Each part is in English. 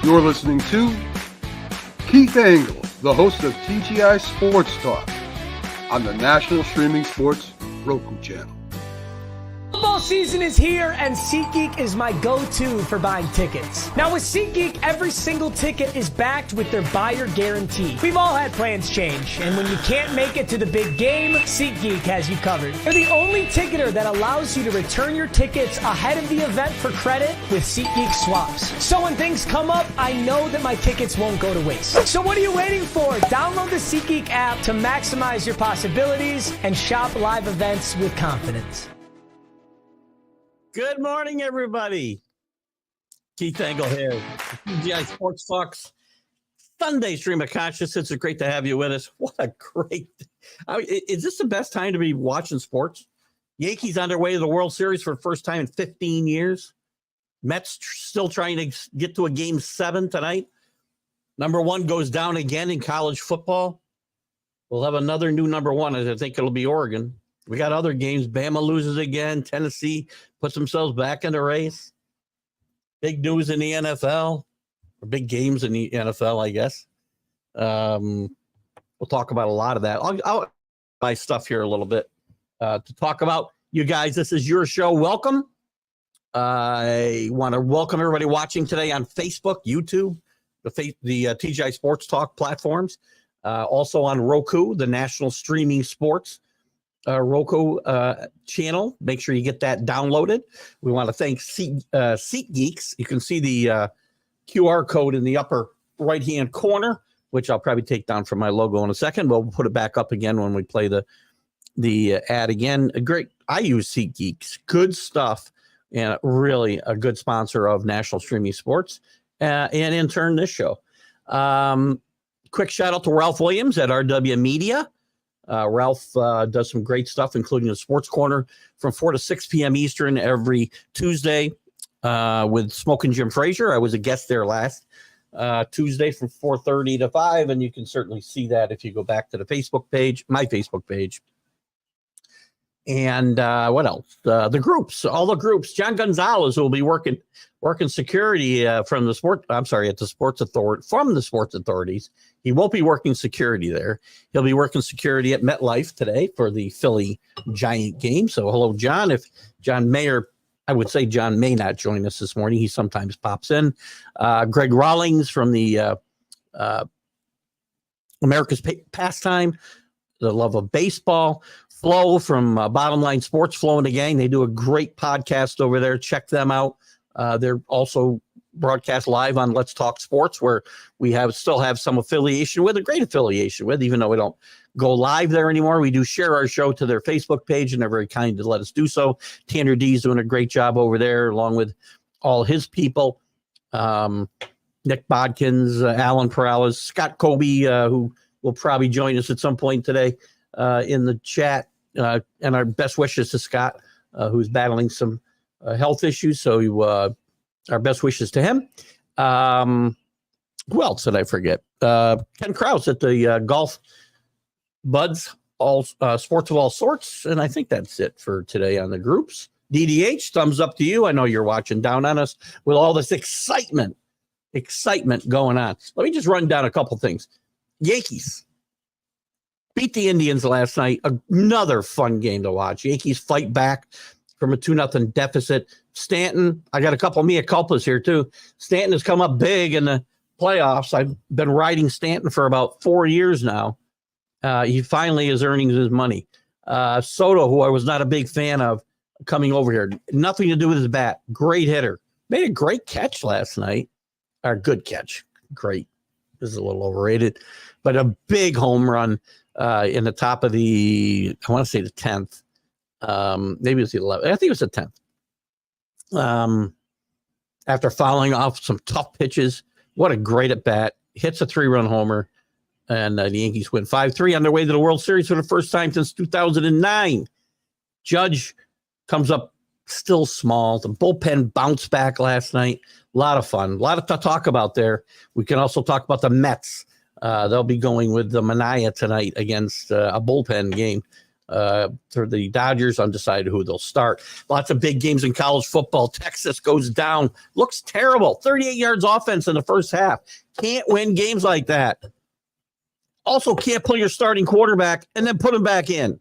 You're listening to Keith Engle, the host of TGI Sports Talk on the National Streaming Sports Roku channel. Football season is here, and SeatGeek is my go-to for buying tickets. Now with SeatGeek, every single ticket is backed with their buyer guarantee. We've all had plans change, and when you can't make it to the big game, SeatGeek has you covered. They're the only ticketer that allows you to return your tickets ahead of the event for credit with SeatGeek swaps. So when things come up, I know that my tickets won't go to waste. So what are you waiting for? Download the SeatGeek app to maximize your possibilities and shop live events with confidence. Good morning, everybody. Keith Engle here. TGI Sports Talks Sunday stream of consciousness. It's great to have you with us. What a great... is this the best time to be watching sports? Yankees on their way to the World Series for the first time in 15 years. Mets still trying to get to a Game 7 tonight. Number one goes down again in college football. We'll have another new number one, and I think it'll be Oregon. We got other games. Bama loses again. Tennessee puts themselves back in the race. Big news in the NFL, or big games in the NFL, I guess. We'll talk about a lot of that. I'll buy stuff here a little bit to talk about. You guys, this is your show. Welcome. I want to welcome everybody watching today on Facebook, YouTube, the TGI Sports Talk platforms. Also on Roku, the National Streaming Sports Roku channel. Make sure you get that downloaded. We want to thank SeatGeeks. You can see the QR code in the upper right-hand corner, which I'll probably take down from my logo in a second. We'll put it back up again when we play the ad again. Great. I use SeatGeeks. Good stuff, and really a good sponsor of National Streaming Sports, and in turn, this show. Quick shout out to Ralph Williams at RW Media. Ralph does some great stuff, including the Sports Corner from 4 to 6 p.m. Eastern every Tuesday with Smoking Jim Frazier. I was a guest there last Tuesday from 4:30 to 5, and you can certainly see that if you go back to the Facebook page, my Facebook page. And what else? The groups, all the groups. John Gonzalez will be working security from the sports authorities. He won't be working security there. He'll be working security at MetLife today for the Philly Giant game. So hello, John. If John may, or I would say John may not join us this morning. He sometimes pops in. Greg Rawlings from the America's Pastime, the Love of Baseball. Flo from Bottom Line Sports, Flo and the gang. They do a great podcast over there. Check them out. They're also broadcast live on Let's Talk Sports, where we still have some affiliation with, a great affiliation with, even though we don't go live there anymore. We do share our show to their Facebook page, and they're very kind to let us do so. Tanner D is doing a great job over there, along with all his people. Nick Bodkins, Alan Perales, Scott Kobe, who will probably join us at some point today in the chat. And our best wishes to Scott, who's battling some health issues. So our best wishes to him. Who else did I forget? Ken Krause at the Golf Buds, all sports of all sorts. And I think that's it for today on the groups. DDH, thumbs up to you. I know you're watching down on us with all this excitement going on. Let me just run down a couple things. Yankees beat the Indians last night. Another fun game to watch. Yankees fight back from a 2-0 deficit. Stanton, I got a couple mea culpas here too. Stanton has come up big in the playoffs. I've been riding Stanton for about 4 years now. He finally is earning his money. Soto, who I was not a big fan of coming over here, nothing to do with his bat. Great hitter. Made a great catch last night. Or good catch. Great. This is a little overrated. But a big home run in the top of I want to say the 10th. Maybe it was the 11th. I think it was the 10th. After fouling off some tough pitches, what a great at bat. Hits a 3-run homer, and the Yankees win 5-3 on their way to the World Series for the first time since 2009. Judge comes up still small. The bullpen bounced back last night. A lot of fun. A lot to talk about there. We can also talk about the Mets. They'll be going with the Mania tonight against a bullpen game. For the Dodgers, undecided who they'll start. Lots of big games in college football. Texas goes down. Looks terrible. 38 yards offense in the first half. Can't win games like that. Also can't pull your starting quarterback and then put him back in.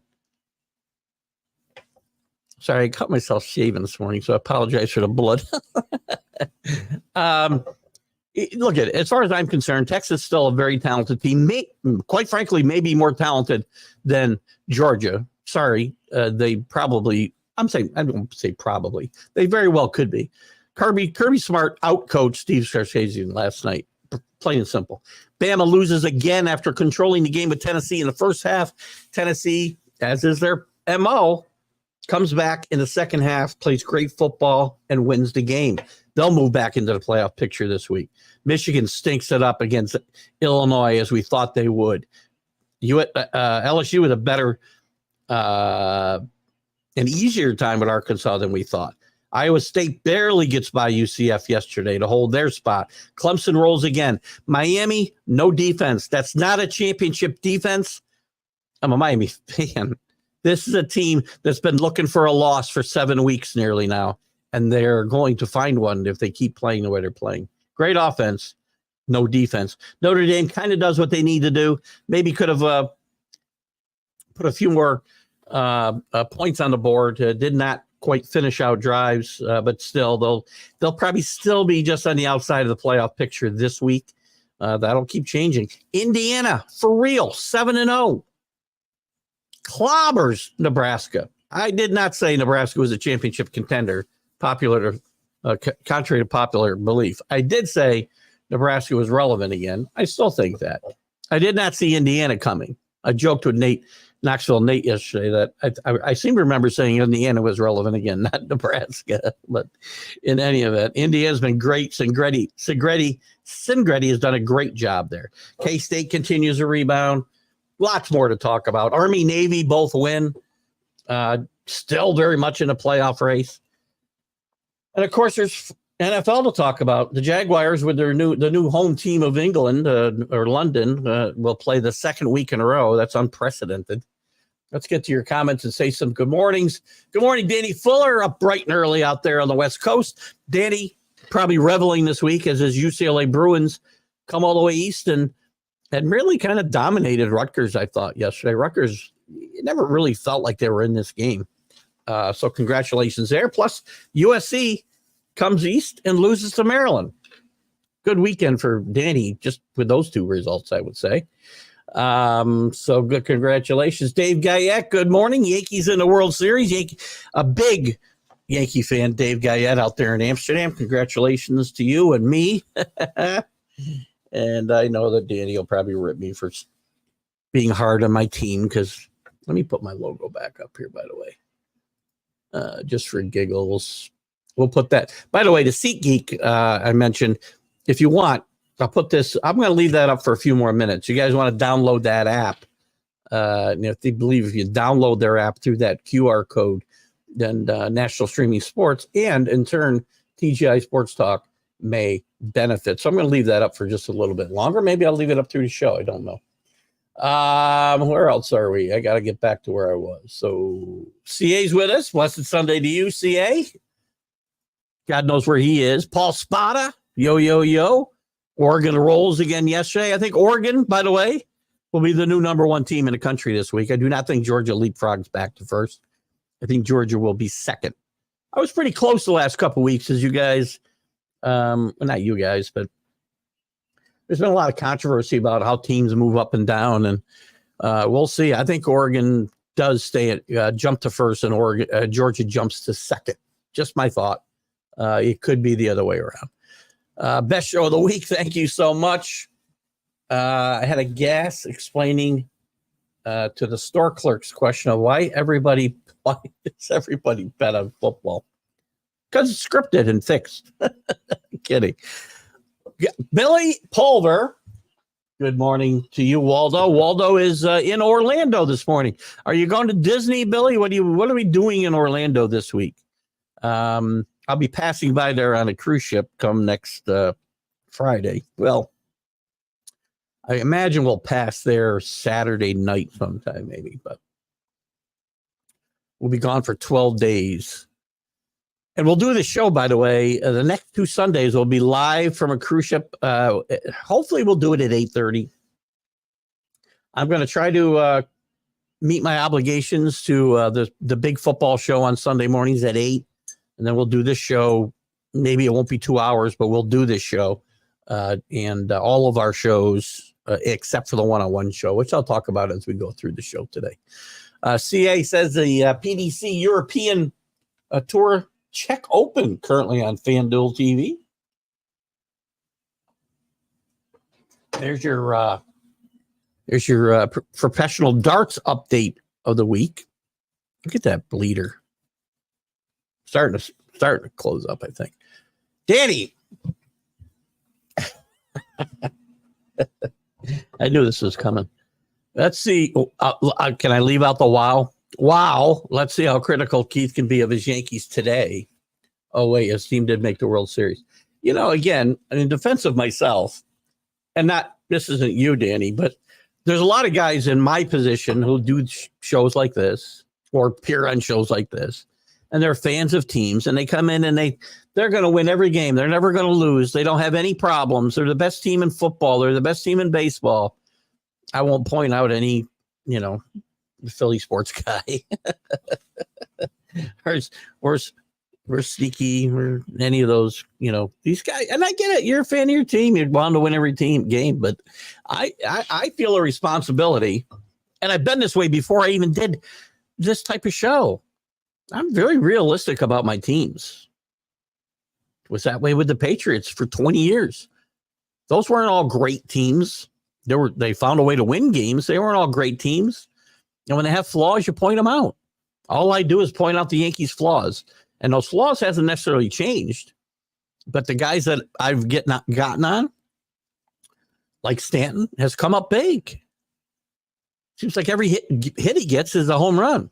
Sorry, I cut myself shaving this morning, so I apologize for the blood. Look at it. As far as I'm concerned, Texas is still a very talented team. Quite frankly, maybe more talented than Georgia. Sorry, they probably. I don't say probably. They very well could be. Kirby Smart outcoached Steve Sarkisian last night. Plain and simple. Bama loses again after controlling the game with Tennessee in the first half. Tennessee, as is their MO, comes back in the second half, plays great football, and wins the game. They'll move back into the playoff picture this week. Michigan stinks it up against Illinois as we thought they would. LSU with a better, an easier time with Arkansas than we thought. Iowa State barely gets by UCF yesterday to hold their spot. Clemson rolls again. Miami, no defense. That's not a championship defense. I'm a Miami fan. This is a team that's been looking for a loss for 7 weeks nearly now, and they're going to find one if they keep playing the way they're playing. Great offense, no defense. Notre Dame kind of does what they need to do. Maybe could have put a few more points on the board. Did not quite finish out drives, but still, they'll probably still be just on the outside of the playoff picture this week. That'll keep changing. Indiana, for real, 7-0. Clobbers Nebraska. I did not say Nebraska was a championship contender, contrary to popular belief. I did say Nebraska was relevant again. I still think that. I did not see Indiana coming. I joked with Knoxville Nate yesterday that I seem to remember saying Indiana was relevant again, not Nebraska. But in any event, Indiana's been great. Singretti has done a great job there. K-State continues to rebound. Lots more to talk about. Army, Navy both win. Still very much in a playoff race. And of course, there's NFL to talk about. The Jaguars, with the new home team of England or London, will play the second week in a row. That's unprecedented. Let's get to your comments and say some good mornings. Good morning, Danny Fuller, up bright and early out there on the West Coast. Danny probably reveling this week as his UCLA Bruins come all the way east and really kind of dominated Rutgers, I thought, yesterday. Rutgers, it never really felt like they were in this game. So congratulations there. Plus, USC comes east and loses to Maryland. Good weekend for Danny, just with those two results, I would say. So good congratulations. Dave Guyette, good morning. Yankees in the World Series. A big Yankee fan, Dave Guyette, out there in Amsterdam. Congratulations to you and me. And I know that Danny will probably rip me for being hard on my team because let me put my logo back up here, by the way. Just for giggles. We'll put that. By the way, the SeatGeek I mentioned, if you want, I'll put this. I'm going to leave that up for a few more minutes. You guys want to download that app. And if you download their app through that QR code, then National Streaming Sports and in turn, TGI Sports Talk may benefit. So I'm going to leave that up for just a little bit longer. Maybe I'll leave it up through the show. I don't know. Where else are we? I got to get back to where I was. So CA's with us. Blessed Sunday to you, CA. God knows where he is. Paul Spada. Yo. Oregon rolls again yesterday. I think Oregon, by the way, will be the new number one team in the country this week. I do not think Georgia leapfrogs back to first. I think Georgia will be second. I was pretty close the last couple of weeks, as you guys, not you guys, but there's been a lot of controversy about how teams move up and down, and we'll see. I think Oregon does jump to first, and Georgia jumps to second. Just my thought. It could be the other way around. Best show of the week. Thank you so much. I had a gas explaining to the store clerk's question of why does everybody bet on football? Because it's scripted and fixed. Kidding. Billy Pulver. Good morning to you, Waldo. Waldo is in Orlando this morning. Are you going to Disney, Billy? What are we doing in Orlando this week? I'll be passing by there on a cruise ship come next Friday. Well, I imagine we'll pass there Saturday night sometime, maybe. But We'll be gone for 12 days. And we'll do the show, by the way. The next 2 Sundays will be live from a cruise ship. Hopefully, we'll do it at 8:30. I'm going to try to meet my obligations to the big football show on Sunday mornings at 8. And then we'll do this show. Maybe it won't be 2 hours, but we'll do this show. And all of our shows, except for the one-on-one show, which I'll talk about as we go through the show today. CA says the PDC European Tour Czech Open currently on FanDuel TV. There's your professional darts update of the week. Look at that bleeder. Starting to close up, I think. Danny. I knew this was coming. Let's see. Can I leave out the wow? Wow. Let's see how critical Keith can be of his Yankees today. Oh, wait. His team did make the World Series. Again, in defense of myself, and this isn't you, Danny, but there's a lot of guys in my position who do shows like this or appear on shows like this. And they're fans of teams, and they come in and they're going to win every game. They're never going to lose. They don't have any problems. They're the best team in football. They're the best team in baseball. I won't point out any, Philly sports guy. We're sneaky or any of those, these guys. And I get it. You're a fan of your team. You're bound to win every game. But I feel a responsibility. And I've been this way before I even did this type of show. I'm very realistic about my teams. It was that way with the Patriots for 20 years. Those weren't all great teams. They found a way to win games. They weren't all great teams. And when they have flaws, you point them out. All I do is point out the Yankees' flaws. And those flaws hasn't necessarily changed. But the guys that I've gotten on, like Stanton, has come up big. Seems like every hit he gets is a home run.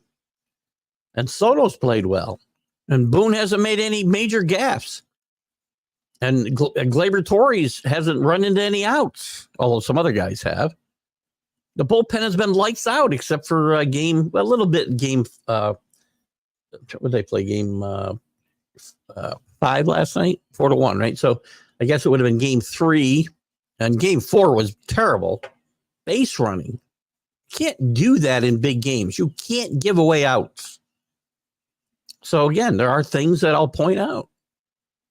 And Soto's played well. And Boone hasn't made any major gaffes. And Gleyber Torres hasn't run into any outs, although some other guys have. The bullpen has been lights out, except for a little bit game. What did they play? Game 5 last night? 4-1, right? So I guess it would have been game 3. And game 4 was terrible. Base running. You can't do that in big games. You can't give away outs. So again, there are things that I'll point out.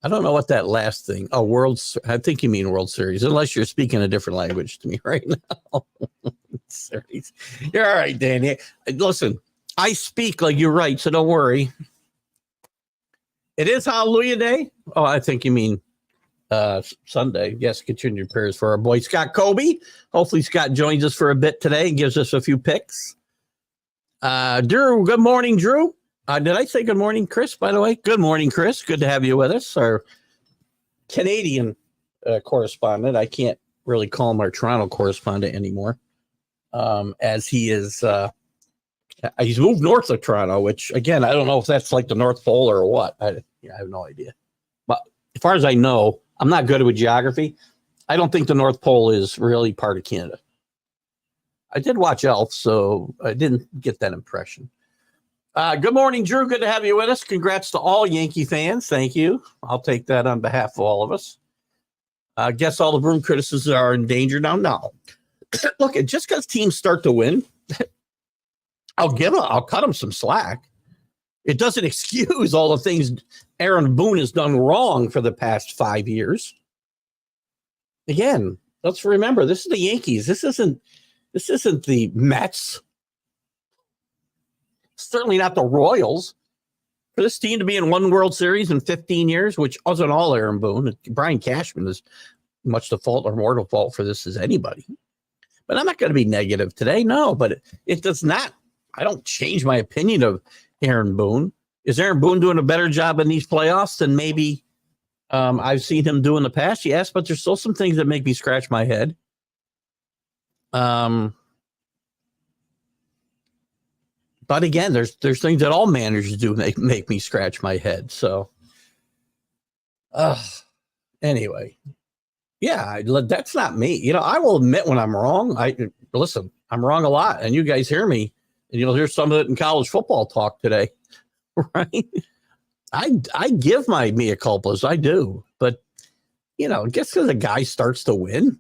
I don't know what that last thing. Oh, I think you mean World Series, unless you're speaking a different language to me right now. Series. You're all right, Danny. Listen, I speak like you're right, so don't worry. It is Hallelujah Day. Oh, I think you mean Sunday. Yes, continue your prayers for our boy Scott Kobe. Hopefully Scott joins us for a bit today and gives us a few picks. Drew, good morning, Drew. Did I say good morning, Chris, by the way? Good morning, Chris. Good to have you with us. Our Canadian correspondent. I can't really call him our Toronto correspondent anymore, as he is he's moved north of Toronto, which, again, I don't know if that's like the North Pole or what. I have no idea. But as far as I know, I'm not good with geography. I don't think the North Pole is really part of Canada. I did watch Elf, so I didn't get that impression. Good morning, Drew. Good to have you with us. Congrats to all Yankee fans. Thank you. I'll take that on behalf of all of us. Guess all the broom criticisms are in danger now. No. Look, just because teams start to win, I'll cut them some slack. It doesn't excuse all the things Aaron Boone has done wrong for the past 5 years. Again, let's remember, this is the Yankees. This isn't the Mets. Certainly not the Royals. For this team to be in one World Series in 15 years, which wasn't all Aaron Boone, Brian Cashman is much the fault or more to fault for this as anybody. But I'm not going to be negative today. No, but it does not. I don't change my opinion of Aaron Boone. Is Aaron Boone doing a better job in these playoffs than maybe I've seen him do in the past? Yes, but there's still some things that make me scratch my head. But again, there's things that all managers do make me scratch my head. So, anyway, yeah, that's not me. I will admit when I'm wrong. I'm wrong a lot, and you guys hear me. And you'll hear some of it in college football talk today, right? I give my mea culpas, I do. But, just because a guy starts to win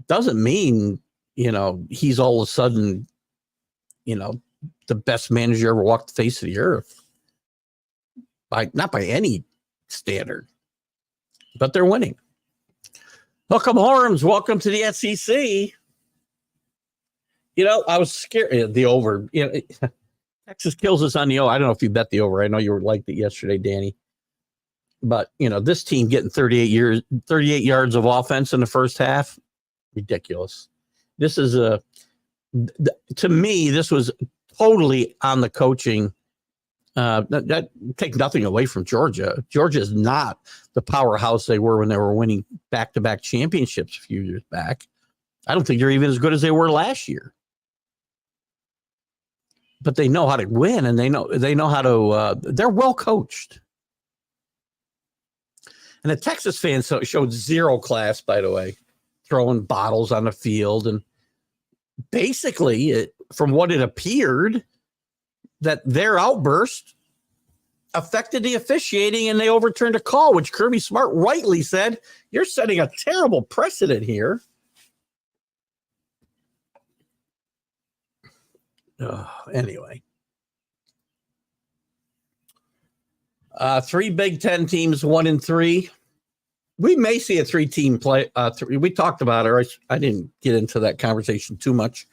doesn't mean, he's all of a sudden, the best manager ever walked the face of the earth. Not by any standard, but they're winning. Welcome, Horns. Welcome to the SEC. I was scared. The over. Texas kills us on the over. I don't know if you bet the over. I know you liked it yesterday, Danny. But, this team getting 38 yards of offense in the first half, ridiculous. This is to me, this was totally on the coaching. That take nothing away from Georgia. Georgia is not the powerhouse they were when they were winning back-to-back championships a few years back. I don't think they're even as good as they were last year. But they know how to win, and they know how to. They're well coached. And the Texas fans showed zero class, by the way, throwing bottles on the field, and basically, from what it appeared, that their outburst affected the officiating, and they overturned a call, which Kirby Smart rightly said, "You're setting a terrible precedent here." Anyway, 3 Big Ten teams, 1-3. We may see a 3-team play. We talked about it. I didn't get into that conversation too much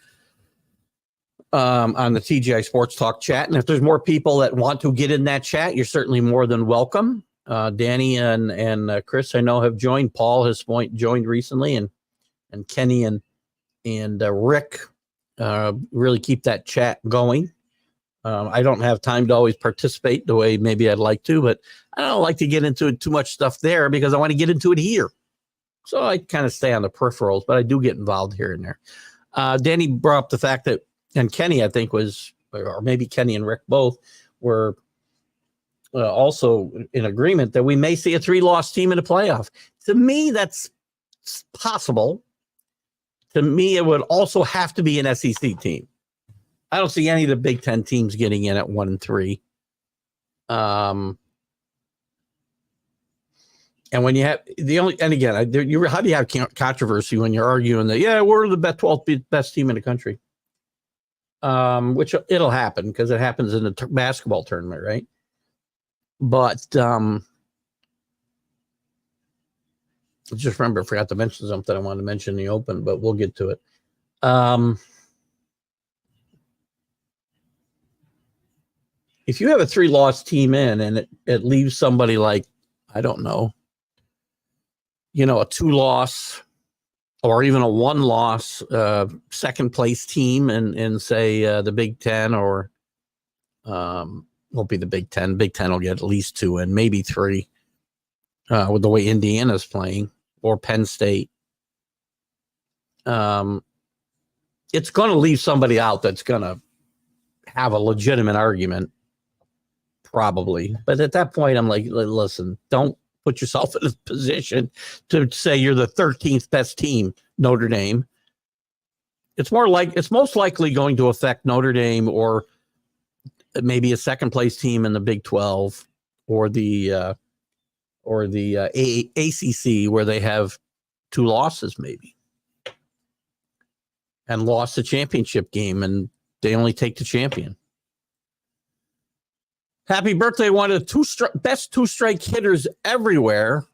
on the TGI Sports Talk chat. And if there's more people that want to get in that chat, you're certainly more than welcome. Danny and Chris, I know, have joined. Paul has joined recently, and Kenny and Rick really keep that chat going. I don't have time to always participate the way maybe I'd like to, but I don't like to get into too much stuff there because I want to get into it here. So I kind of stay on the peripherals, but I do get involved here and there. Danny brought up the fact that, and Kenny, I think or maybe Kenny and Rick both were also in agreement that we may see a 3-loss team in the playoff. To me, that's possible. To me, it would also have to be an SEC team. I don't see any of the Big Ten teams getting in at 1-3. And when you have how do you have controversy when you're arguing that, we're the 12th best team in the country? Which it'll happen because it happens in the basketball tournament, right? But just remember, I forgot to mention something I wanted to mention in the open, but we'll get to it. If you have a 3-loss team in and it leaves somebody like, I don't know, a 2-loss or even a 1-loss second place team in say the Big Ten, or won't be the Big Ten. Big Ten will get at least 2 and maybe 3 with the way Indiana's playing, or Penn State. It's going to leave somebody out that's going to have a legitimate argument, probably. But at that point, I'm like, listen, don't put yourself in a position to say you're the 13th best team, Notre Dame. It's most likely going to affect Notre Dame, or maybe a second place team in the Big 12, or the ACC, where they have 2 losses maybe and lost the championship game, and they only take the champion. Happy birthday, one of the best 2-strike hitters everywhere.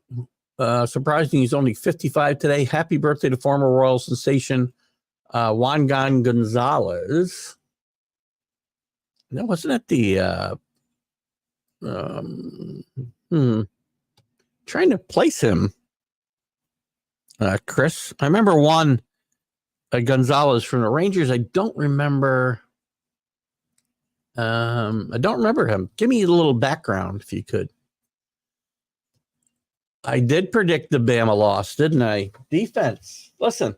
Surprising he's only 55 today. Happy birthday to former Royal sensation Juan Gonzalez. No, wasn't that the trying to place him, Chris? I remember Juan Gonzalez from the Rangers. I don't remember him. Give me a little background if you could. I did predict the Bama loss, didn't I? Defense. Listen,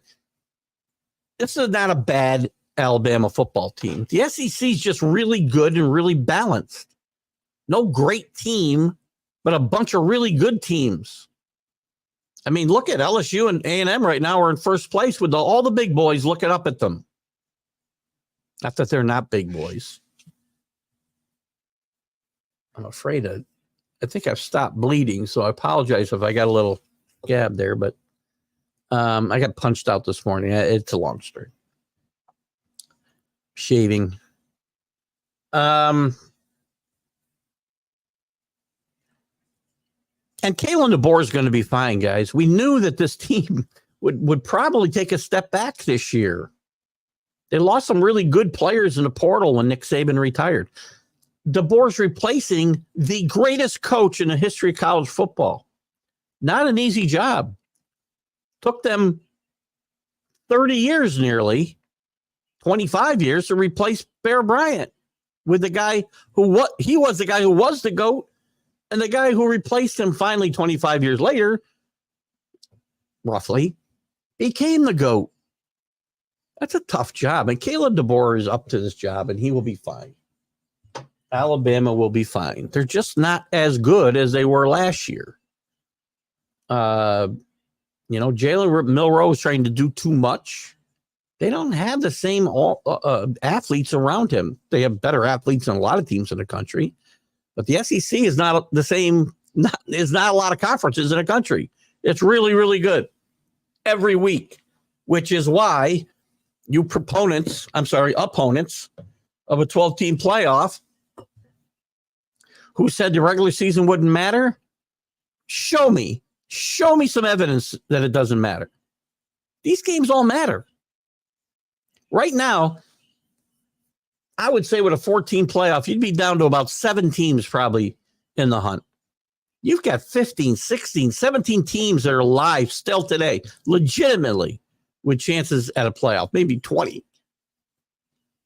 this is not a bad Alabama football team. The SEC is just really good and really balanced. No great team, but a bunch of really good teams. I mean, look at LSU and A&M right now are in first place with all the big boys looking up at them. Not that they're not big boys. I'm afraid I think I've stopped bleeding, so I apologize if I got a little gab there, but I got punched out this morning. It's a long story. Shaving. And Kalen DeBoer is going to be fine, guys. We knew that this team would probably take a step back this year. They lost some really good players in the portal when Nick Saban retired. DeBoer's replacing the greatest coach in the history of college football. Not an easy job. Took them 30 years nearly, 25 years to replace Bear Bryant with the guy who was the guy who was the GOAT, and the guy who replaced him finally 25 years later, roughly, became the GOAT. That's a tough job. And Caleb DeBoer is up to this job, and he will be fine. Alabama will be fine. They're just not as good as they were last year. Jalen Milroe is trying to do too much. They don't have the same athletes around him. They have better athletes than a lot of teams in the country. But the SEC is not the same. There's not a lot of conferences in the country. It's really, really good every week, which is why you opponents of a 12-team playoff who said the regular season wouldn't matter, show me some evidence that it doesn't matter. These games all matter. Right now, I would say with a 14 playoff, you'd be down to about 7 teams probably in the hunt. You've got 15, 16, 17 teams that are alive still today, legitimately, with chances at a playoff, maybe 20.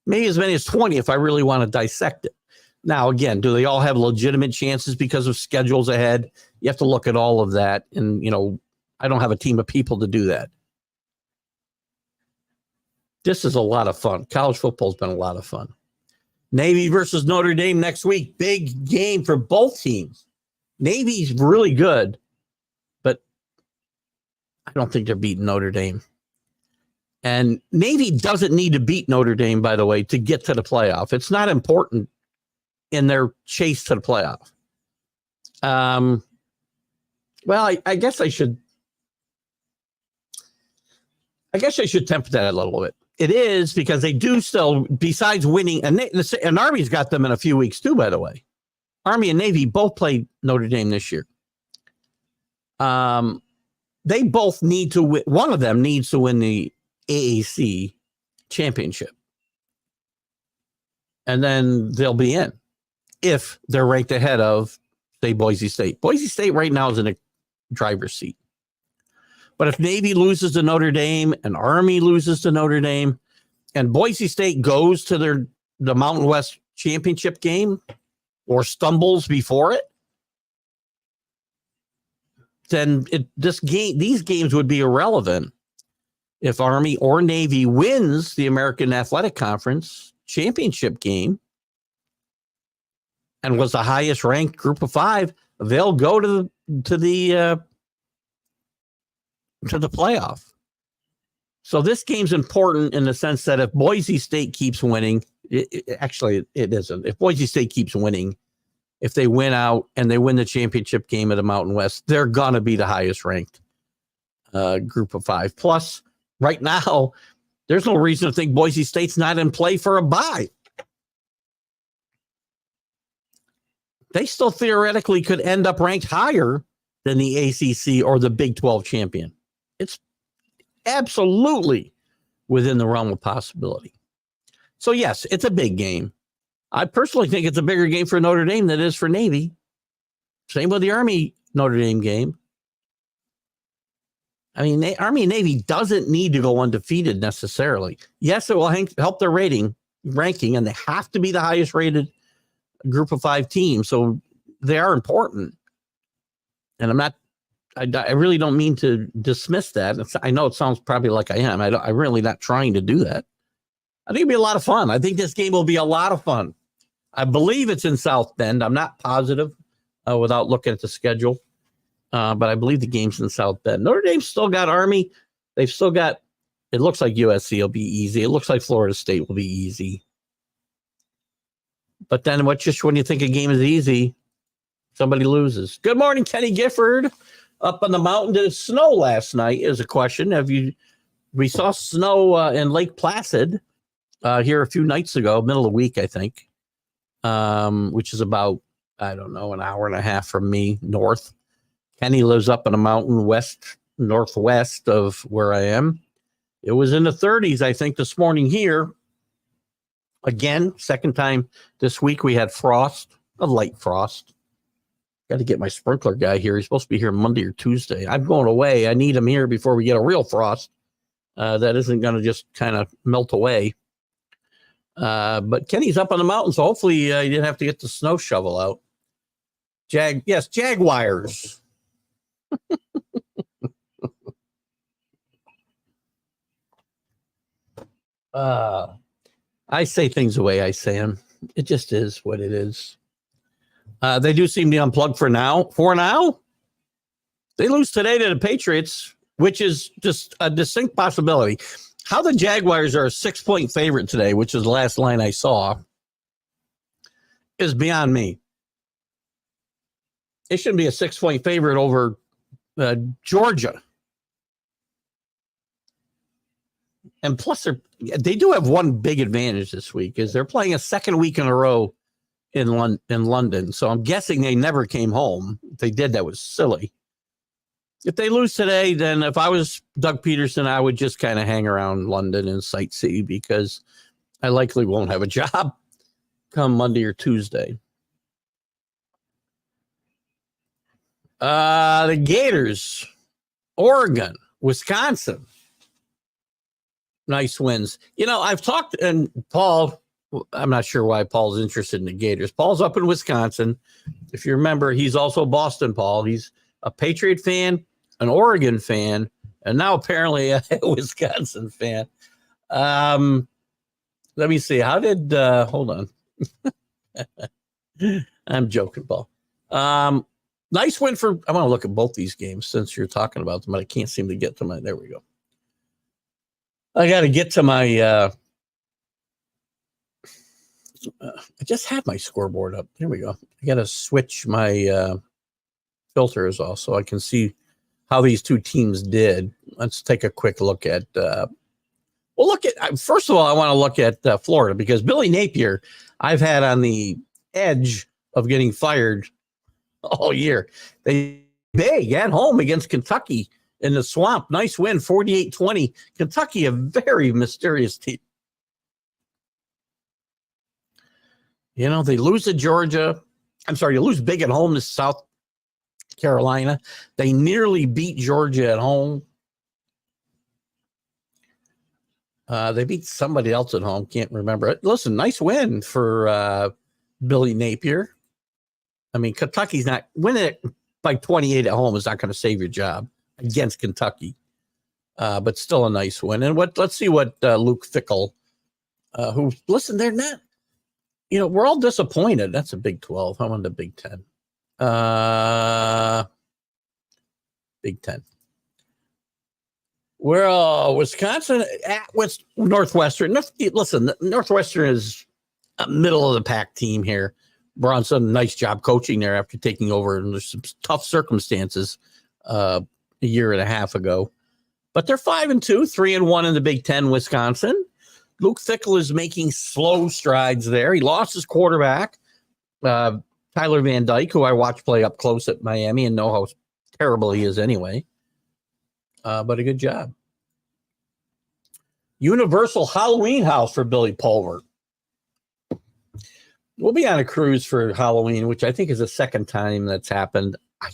Maybe as many as 20 if I really want to dissect it. Now, again, do they all have legitimate chances because of schedules ahead? You have to look at all of that. And, I don't have a team of people to do that. This is a lot of fun. College football has been a lot of fun. Navy versus Notre Dame next week. Big game for both teams. Navy's really good, but I don't think they're beating Notre Dame. And Navy doesn't need to beat Notre Dame, by the way, to get to the playoff. It's not important in their chase to the playoff. I guess I should temper that a little bit. It is because they do still, besides winning, and Army's got them in a few weeks too, by the way. Army and Navy both played Notre Dame this year. They both need to win. One of them needs to win the AAC championship. And then they'll be in if they're ranked ahead of, say, Boise State. Boise State right now is in a driver's seat. But if Navy loses to Notre Dame and Army loses to Notre Dame and Boise State goes to the Mountain West championship game or stumbles before it, then these games would be irrelevant if Army or Navy wins the American Athletic Conference championship game and was the highest ranked group of 5. They'll go to the playoff. So this game's important in the sense that if Boise State keeps winning, it isn't. If Boise State keeps winning, if they win out and they win the championship game of the Mountain West, they're going to be the highest ranked group of 5. Plus, right now, there's no reason to think Boise State's not in play for a bye. They still theoretically could end up ranked higher than the ACC or the Big 12 champion. It's absolutely within the realm of possibility. So, yes, it's a big game. I personally think it's a bigger game for Notre Dame than it is for Navy. Same with the Army-Notre Dame game. I mean, Army and Navy doesn't need to go undefeated necessarily. Yes, it will help their ranking, and they have to be the highest rated group of 5 teams. So they are important. And I really don't mean to dismiss that. I know it sounds probably like I am. I'm really not trying to do that. I think it'll be a lot of fun. I think this game will be a lot of fun. I believe it's in South Bend. I'm not positive without looking at the schedule. But I believe the game's in South Bend. Notre Dame's still got Army. They've still got, it looks like USC will be easy. It looks like Florida State will be easy. But then when you think a game is easy, somebody loses. Good morning, Kenny Gifford. Up on the mountain, did it snow last night is a question. We saw snow in Lake Placid here a few nights ago, middle of the week, I think, which is about, I don't know, an hour and a half from me north. Kenny lives up in a mountain northwest of where I am. It was in the 30s, I think, this morning here. Again, second time this week we had frost, a light frost. Got to get my sprinkler guy here. He's supposed to be here Monday or Tuesday. I'm going away. I need him here before we get a real frost. That isn't going to just kind of melt away. But Kenny's up on the mountain, so hopefully he didn't have to get the snow shovel out. Jaguars. I say things the way I say them. It just is what it is. They do seem to unplug for now. They lose today to the Patriots, which is just a distinct possibility. How the Jaguars are a 6-point favorite today, which is the last line I saw, is beyond me. It shouldn't be a 6-point favorite over Georgia. And plus, they do have one big advantage this week, is they're playing a second week in a row in London. So I'm guessing they never came home. If they did, that was silly. If they lose today, then if I was Doug Peterson, I would just kind of hang around London and sightsee, because I likely won't have a job come Monday or Tuesday. The Gators, Oregon, Wisconsin. Nice wins. I've talked, and Paul, I'm not sure why Paul's interested in the Gators. Paul's up in Wisconsin. If you remember, he's also Boston Paul. He's a Patriot fan, an Oregon fan, and now apparently a Wisconsin fan. Let me see. How did, hold on. I'm joking, Paul. Nice win for, I want to look at both these games since you're talking about them, but I can't seem to get to there we go. I got to get to my, I just had my scoreboard up. There we go. I got to switch my filters also. I can see how these two teams did. Let's take a quick look at, first of all, I want to look at Florida, because Billy Napier, I've had on the edge of getting fired all year. They big at home against Kentucky in the Swamp. Nice win, 48-20. Kentucky, a very mysterious team. They lose to Georgia. I'm sorry, you lose big at home to South Carolina. They nearly beat Georgia at home. They beat somebody else at home. Can't remember it. Listen, nice win for Billy Napier. I mean, Kentucky's not winning it by 28 at home is not going to save your job against Kentucky, but still a nice win. And let's see what Luke Fickell, they're not. We're all disappointed. That's a Big 12. I'm on the Big 10. Big 10. We're Wisconsin at Northwestern. Listen, Northwestern is a middle of the pack team here. Bronson, nice job coaching there after taking over. And there's some tough circumstances a year and a half ago. But they're 5-2, 3-1 in the Big 10, Wisconsin. Luke Fickell is making slow strides there. He lost his quarterback, Tyler Van Dyke, who I watched play up close at Miami and know how terrible he is anyway. But a good job. Universal Halloween house for Billy Pulver. We'll be on a cruise for Halloween, which I think is the second time that's happened. I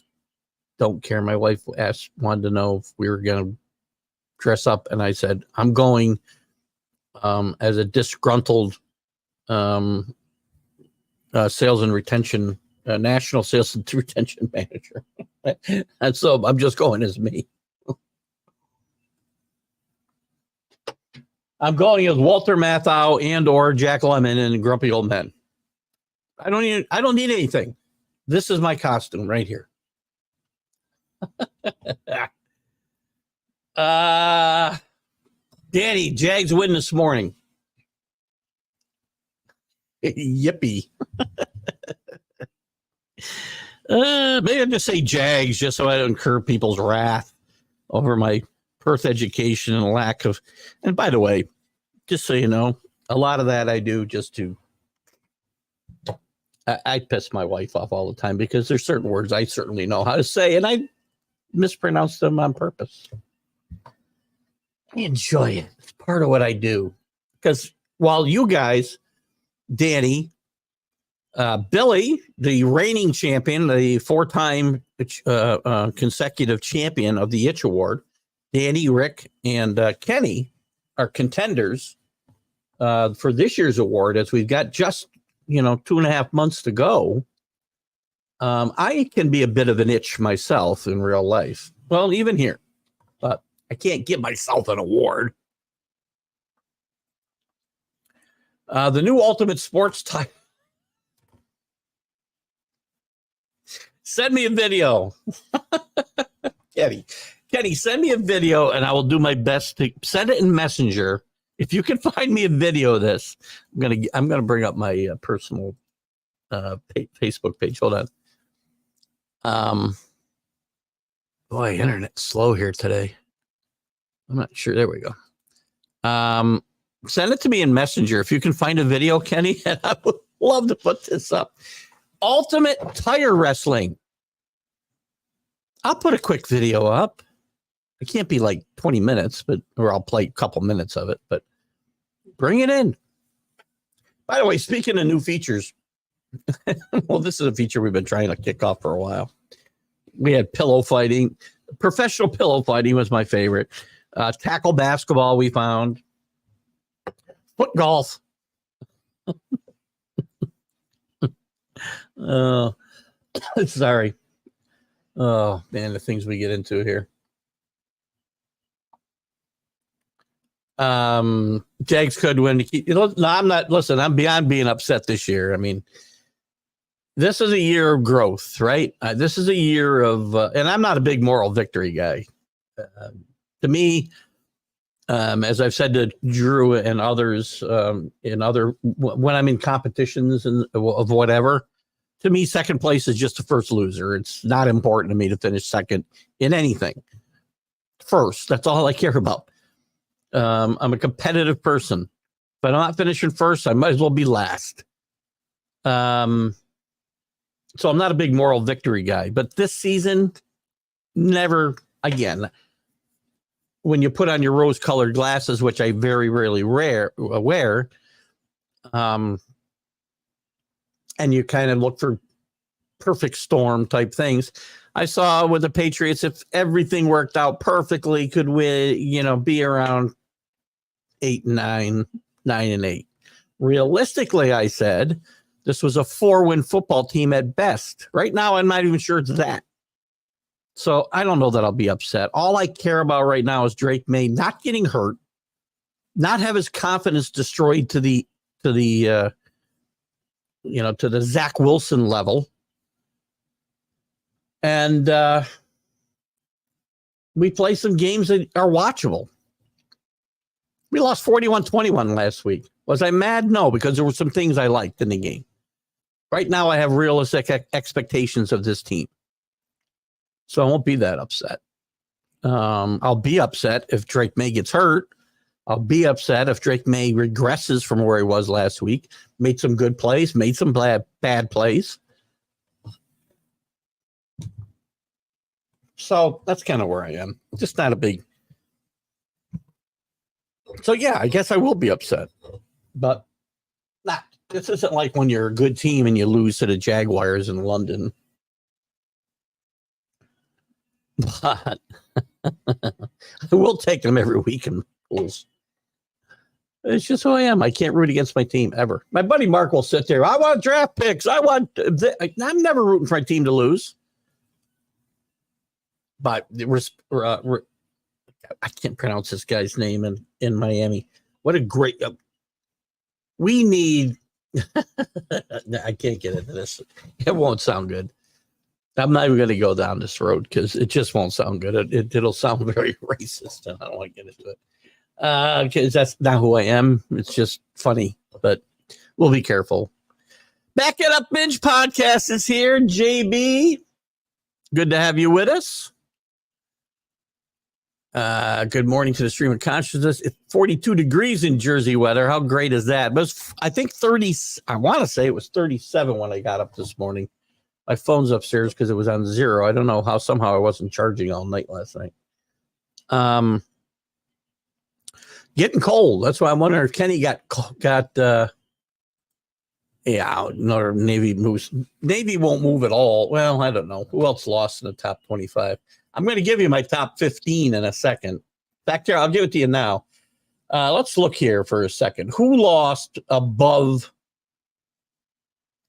don't care. My wife wanted to know if we were going to dress up, and I said, I'm going as a disgruntled sales and retention, national sales and retention manager. And so I'm just going as me. I'm going as Walter Matthau and or Jack Lemmon and Grumpy Old Men. I don't need anything. This is my costume right here. Danny, Jags win this morning. Yippee. Maybe I just say Jags just so I don't incur people's wrath over my Perth education and lack of. And by the way, just so you know, a lot of that I do just to. I piss my wife off all the time because there's certain words I certainly know how to say, and I mispronounce them on purpose. I enjoy it. It's part of what I do. Because while you guys, Danny, Billy, the reigning champion, the 4-time consecutive champion of the Itch Award, Danny, Rick, and Kenny are contenders for this year's award, as we've got just 2.5 months to go. I can be a bit of an itch myself in real life. Well, even here, but I can't give myself an award. The new Ultimate Sports Time. Send me a video. Kenny, send me a video and I will do my best to send it in Messenger. If you can find me a video of this, I'm gonna bring up my personal Facebook page. Hold on. Boy, internet's slow here today. I'm not sure. There we go. Send it to me in Messenger if you can find a video, Kenny, and I would love to put this up. Ultimate Tire Wrestling. I'll put a quick video up. It can't be like 20 minutes, or I'll play a couple minutes of it, but bring it in. By the way, speaking of new features, well, this is a feature we've been trying to kick off for a while. We had pillow fighting. Professional pillow fighting was my favorite. Tackle basketball we found. Foot golf. Sorry. Oh, man, the things we get into here. Jags could win. No, I'm not. Listen, I'm beyond being upset this year. I mean, this is a year of growth, right? This is a year of, and I'm not a big moral victory guy. To me, as I've said to Drew and others, when I'm in competitions and of whatever, to me, second place is just the first loser. It's not important to me to finish second in anything. First, that's all I care about. I'm a competitive person. If I'm not finishing first, I might as well be last. So I'm not a big moral victory guy. But this season, never again. When you put on your rose-colored glasses, which I very rarely wear, and you kind of look for perfect storm type things. I saw with the Patriots, if everything worked out perfectly, could win, be around 8-9, 9-8. Realistically, I said this was a 4-win football team at best. Right now, I'm not even sure it's that. So I don't know that I'll be upset. All I care about right now is Drake May not getting hurt, not have his confidence destroyed to the Zach Wilson level. And we play some games that are watchable. We lost 41-21 last week. Was I mad? No, because there were some things I liked in the game. Right now, I have realistic expectations of this team. So I won't be that upset. I'll be upset if Drake May gets hurt. I'll be upset if Drake May regresses from where he was last week. Made some good plays, made some bad plays. So that's kind of where I am. Just not a big. So yeah, I guess I will be upset, but not. This isn't like when you're a good team and you lose to the Jaguars in London. But I will take them every week in pools. It's just who I am. I can't root against my team ever. My buddy Mark will sit there. I want draft picks. I'm never rooting for my team to lose. But I can't pronounce this guy's name in Miami. What a great. We need. I can't get into this. It won't sound good. I'm not even going to go down this road because it just won't sound good. It'll sound very racist, and I don't want to get into it because that's not who I am. It's just funny, but we'll be careful. Back It Up Binge Podcast is here. JB, good to have you with us. Good morning to the stream of consciousness. It's 42 degrees in Jersey weather. How great is that? But it's, I think 30, I want to say it was 37 when I got up this morning. My phone's upstairs because it was on zero. I don't know how somehow I wasn't charging all night last night. Getting cold. That's why I'm wondering if Kenny got another Navy moves. Navy won't move at all. Well, I don't know. Who else lost in the top 25? I'm going to give you my top 15 in a second. Back there, I'll give it to you now. Let's look here for a second. Who lost above?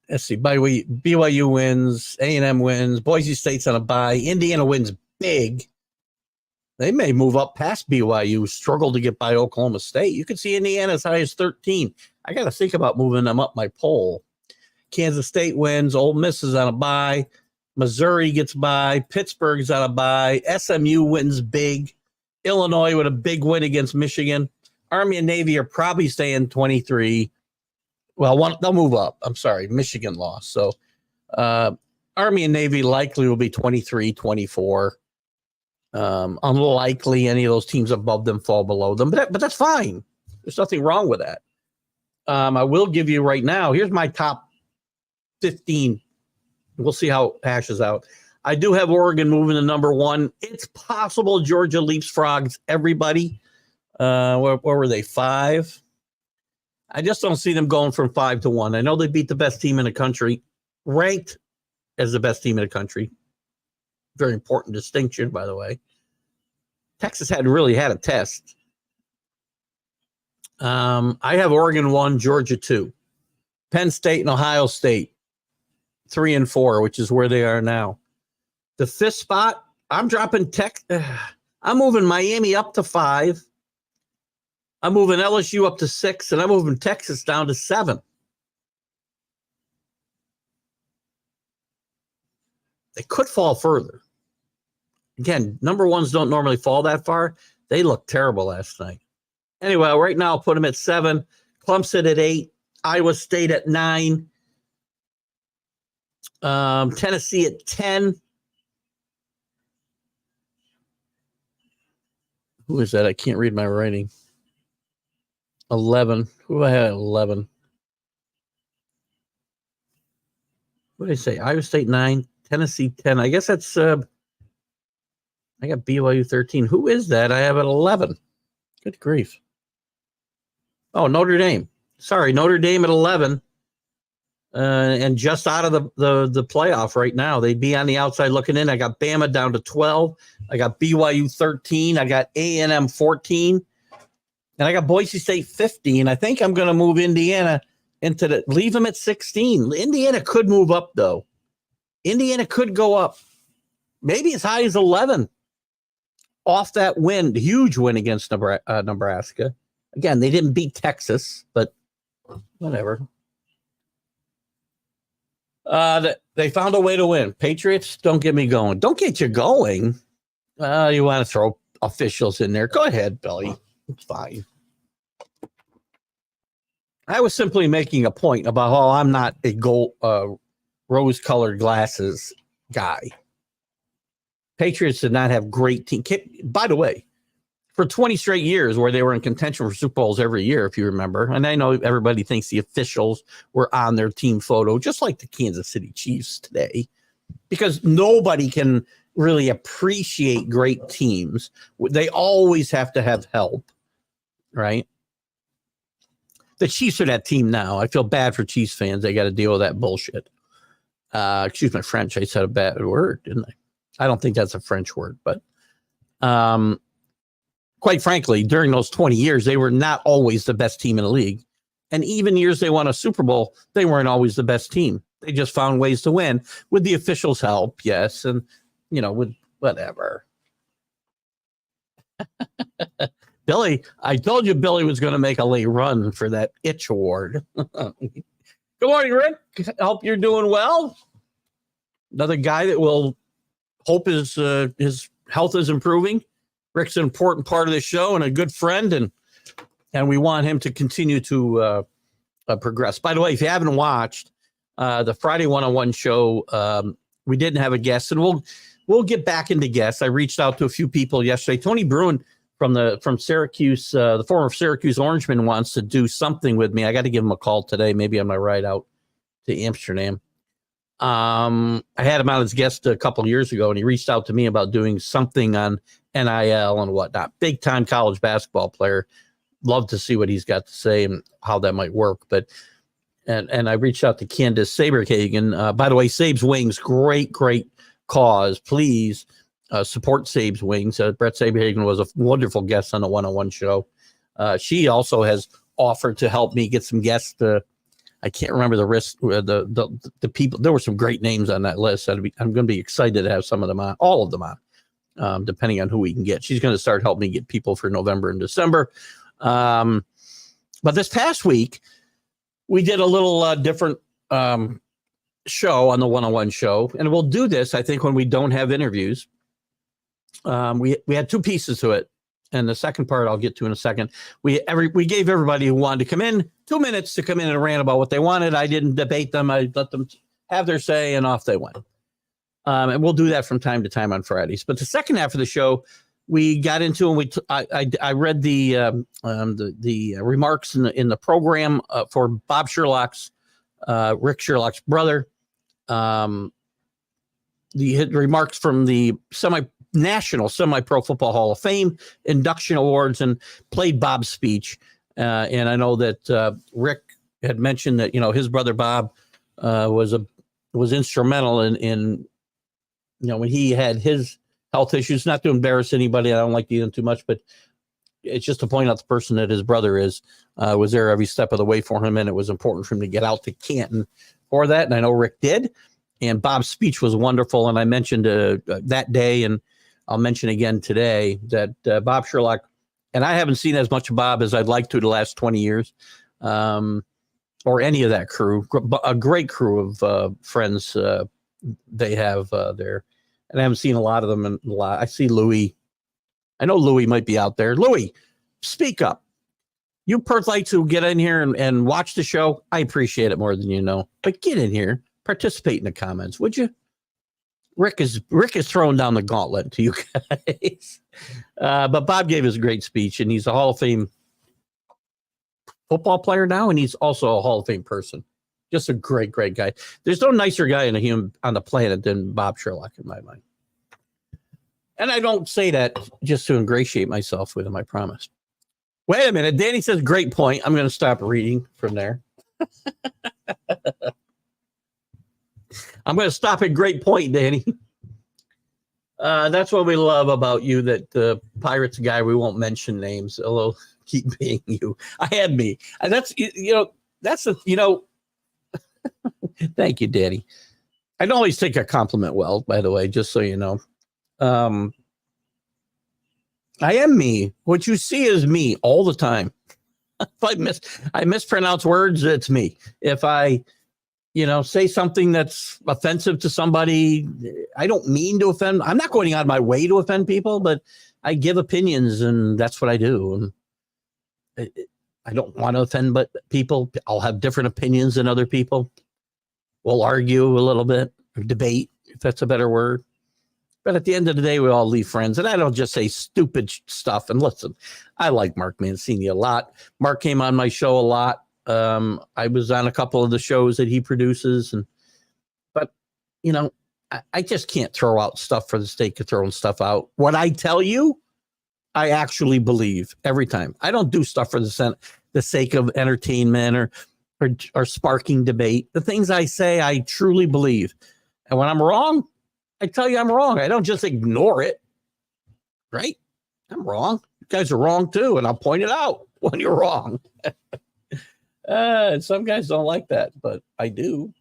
Let's see. By the way, BYU wins. A&M wins. Boise State's on a bye. Indiana wins big. They may move up past BYU. Struggle to get by Oklahoma State. You could see Indiana as high as 13. I got to think about moving them up my poll. Kansas State wins. Ole Miss is on a bye. Missouri gets by. Pittsburgh's on a bye. SMU wins big. Illinois with a big win against Michigan. Army and Navy are probably staying 23. Well, they'll move up. I'm sorry. Michigan lost. So Army and Navy likely will be 23, 24. Unlikely any of those teams above them fall below them. But that's fine. There's nothing wrong with that. I will give you right now, here's my top 15. We'll see how it hashes out. I do have Oregon moving to number 1. It's possible Georgia leapfrogs everybody. Where were they? 5? I just don't see them going from 5 to 1. I know they beat the best team in the country, ranked as the best team in the country. Very important distinction, by the way. Texas hadn't really had a test. I have Oregon 1, Georgia 2. Penn State and Ohio State 3 and 4, which is where they are now. The 5th spot, I'm dropping I'm moving Miami up to 5. I'm moving LSU up to 6, and I'm moving Texas down to 7. They could fall further. Again, number 1s don't normally fall that far. They looked terrible last night. Anyway, right now I'll put them at 7. Clemson at 8. Iowa State at 9. Tennessee at 10. Who is that? I can't read my writing. 11. Who I had at 11? What did I say? Iowa State 9. Tennessee 10. I guess that's I got BYU 13. Who is that? I have at 11. Good grief. Oh, Notre Dame. Sorry, Notre Dame at 11. And just out of the playoff right now. They'd be on the outside looking in. I got Bama down to 12. I got BYU 13. I got A&M 14. And I got Boise State 15. I think I'm going to move Indiana leave them at 16. Indiana could move up, though. Indiana could go up. Maybe as high as 11. Off that win, huge win against Nebraska. Again, they didn't beat Texas, but whatever. They found a way to win. Patriots, don't get me going. Don't get you going. You want to throw officials in there. Go ahead, Billy. It's fine. I was simply making a point about how I'm not a rose-colored glasses guy. Patriots did not have great team. By the way, for 20 straight years where they were in contention for Super Bowls every year, if you remember, and I know everybody thinks the officials were on their team photo, just like the Kansas City Chiefs today, because nobody can really appreciate great teams. They always have to have help, right? The Chiefs are that team now. I feel bad for Chiefs fans. They got to deal with that bullshit. Excuse my French. I said a bad word, didn't I? I don't think that's a French word, but quite frankly, during those 20 years, they were not always the best team in the league. And even years they won a Super Bowl, they weren't always the best team. They just found ways to win with the officials' help, yes, and, with whatever. Billy, I told you Billy was going to make a late run for that itch award. Good morning, Rick. I hope you're doing well. Another guy that will hope his health is improving. Rick's an important part of the show and a good friend, and we want him to continue to progress. By the way, if you haven't watched, The Friday one-on-one show, we didn't have a guest, and we'll get back into guests. I reached out to a few people yesterday. Tony Bruin from Syracuse, the former Syracuse Orangeman, wants to do something with me. I got to give him a call today, maybe on my ride out to Amsterdam. I had him out as guest a couple of years ago, and he reached out to me about doing something on NIL and whatnot. Big time college basketball player. Love to see what he's got to say and how that might work. But and I reached out to Candace Saberhagen. By the way, Sabe's Wings, great cause. Please support Sabe's Wings. Brett Saberhagen was a wonderful guest on the one-on-one show. She also has offered to help me get some guests to. I can't remember the list. The people. There were some great names on that list. I'm going to be excited to have some of them on, all of them on, depending on who we can get. She's going to start helping me get people for November and December. But this past week, we did a little different show on the one-on-one show, and we'll do this, I think, when we don't have interviews. We had two pieces to it. And the second part I'll get to in a second. We gave everybody who wanted to come in 2 minutes to come in and rant about what they wanted. I didn't debate them. I let them have their say, and off they went. And we'll do that from time to time on Fridays. But the second half of the show, we got into, and I read the remarks in the program for Bob Sherlock's Rick Sherlock's brother. The remarks from the National Semi-Pro Football Hall of Fame induction awards, and played Bob's speech. And I know that Rick had mentioned that, his brother Bob was instrumental in when he had his health issues. Not to embarrass anybody, I don't like to get into too much, but it's just to point out the person that his brother was there every step of the way for him, and it was important for him to get out to Canton for that. And I know Rick did. And Bob's speech was wonderful. And I mentioned that day, and I'll mention again today, that Bob Sherlock, and I haven't seen as much of Bob as I'd like to the last 20 years, or any of that crew, a great crew of friends they have there. And I haven't seen a lot of them. I see Louis. I know Louis might be out there. Louis, speak up. You Perthlites who get in here and watch the show, I appreciate it more than you know. But get in here, participate in the comments, would you? Rick is throwing down the gauntlet to you guys. But Bob gave us a great speech, and he's a Hall of Fame football player now, and he's also a Hall of Fame person. Just a great guy. There's no nicer guy on the planet than Bob Sherlock in my mind. And I don't say that just to ingratiate myself with him, I promise. Wait a minute. Danny says, great point. I'm going to stop reading from there. I'm going to stop at great point, Danny. That's what we love about you, that the Pirates guy, we won't mention names, although keep being you. I had me. And that's, thank you, Danny. I don't always take a compliment well, by the way, just so you know. I am me. What you see is me all the time. If I mispronounce words, it's me. If I say something that's offensive to somebody, I don't mean to offend. I'm not going out of my way to offend people, but I give opinions, and that's what I do. And I don't want to offend people. I'll have different opinions than other people. We'll argue a little bit, or debate, if that's a better word. But at the end of the day, we all leave friends. And I don't just say stupid stuff. And listen, I like Mark Mancini a lot. Mark came on my show a lot. I was on a couple of the shows that he produces, but I just can't throw out stuff for the sake of throwing stuff out. What I tell you, I actually believe every time. I don't do stuff for the sake of entertainment or sparking debate. The things I say, I truly believe. And when I'm wrong, I tell you I'm wrong. I don't just ignore it. Right? I'm wrong. You guys are wrong too, and I'll point it out when you're wrong. And some guys don't like that, but I do.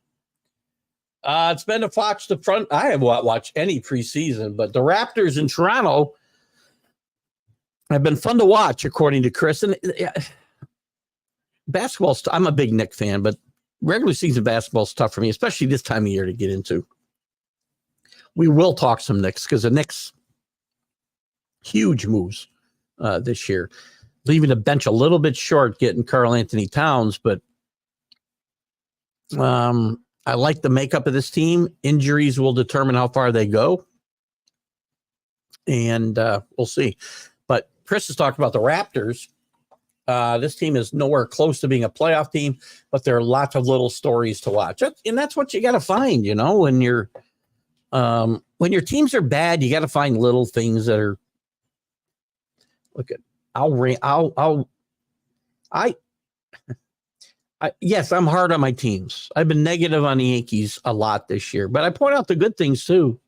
It's been to watch the front. I haven't watched any preseason, but the Raptors in Toronto have been fun to watch, according to Chris. And basketball, I'm a big Knicks fan, but regular season basketball is tough for me, especially this time of year to get into. We will talk some Knicks because the Knicks, huge moves this year. Leaving the bench a little bit short getting Karl Anthony Towns, but I I like the makeup of this team. Injuries will determine how far they go. And we'll see. But Chris has talked about the Raptors. This team is nowhere close to being a playoff team, but there are lots of little stories to watch. And that's what you got to find, when your teams are bad, you got to find little things that are, yes, I'm hard on my teams. I've been negative on the Yankees a lot this year, but I point out the good things too.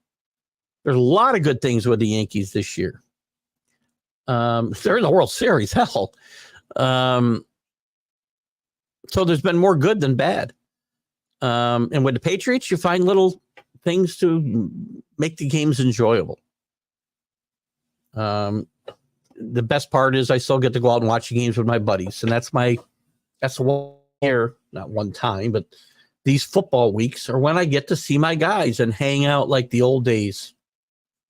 There's a lot of good things with the Yankees this year. They're in the World Series, hell. So there's been more good than bad. And with the Patriots, you find little things to make the games enjoyable. The best part is I still get to go out and watch the games with my buddies. And that's one year, not one time, but these football weeks are when I get to see my guys and hang out like the old days.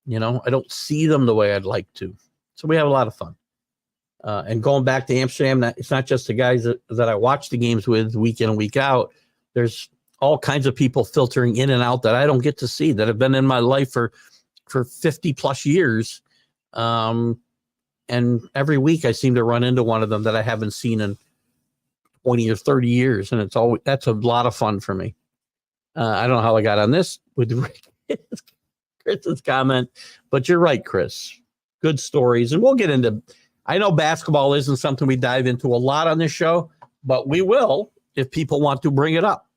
I don't see them the way I'd like to. So we have a lot of fun. And going back to Amsterdam, it's not just the guys that I watch the games with week in and week out. There's all kinds of people filtering in and out that I don't get to see that have been in my life for 50 plus years. And every week I seem to run into one of them that I haven't seen in 20 or 30 years. And that's a lot of fun for me. I don't know how I got on this with Chris's comment, but you're right, Chris. Good stories. And we'll get into, I know basketball isn't something we dive into a lot on this show, but we will if people want to bring it up.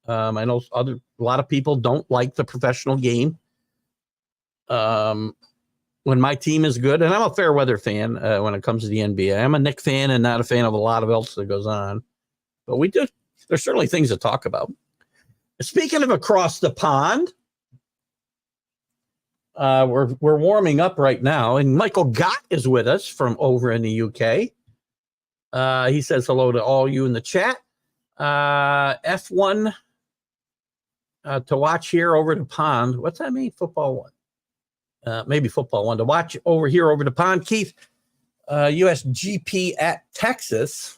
I know a lot of people don't like the professional game. When my team is good, and I'm a fair weather fan when it comes to the NBA. I'm a Knick fan and not a fan of a lot of else that goes on. But there's certainly things to talk about. Speaking of across the pond, we're warming up right now, and Michael Gott is with us from over in the UK. He says hello to all you in the chat. F1 to watch here over the pond. What's that mean? Football 1. Maybe football 1 to watch over here over the pond. Keith, USGP at Texas.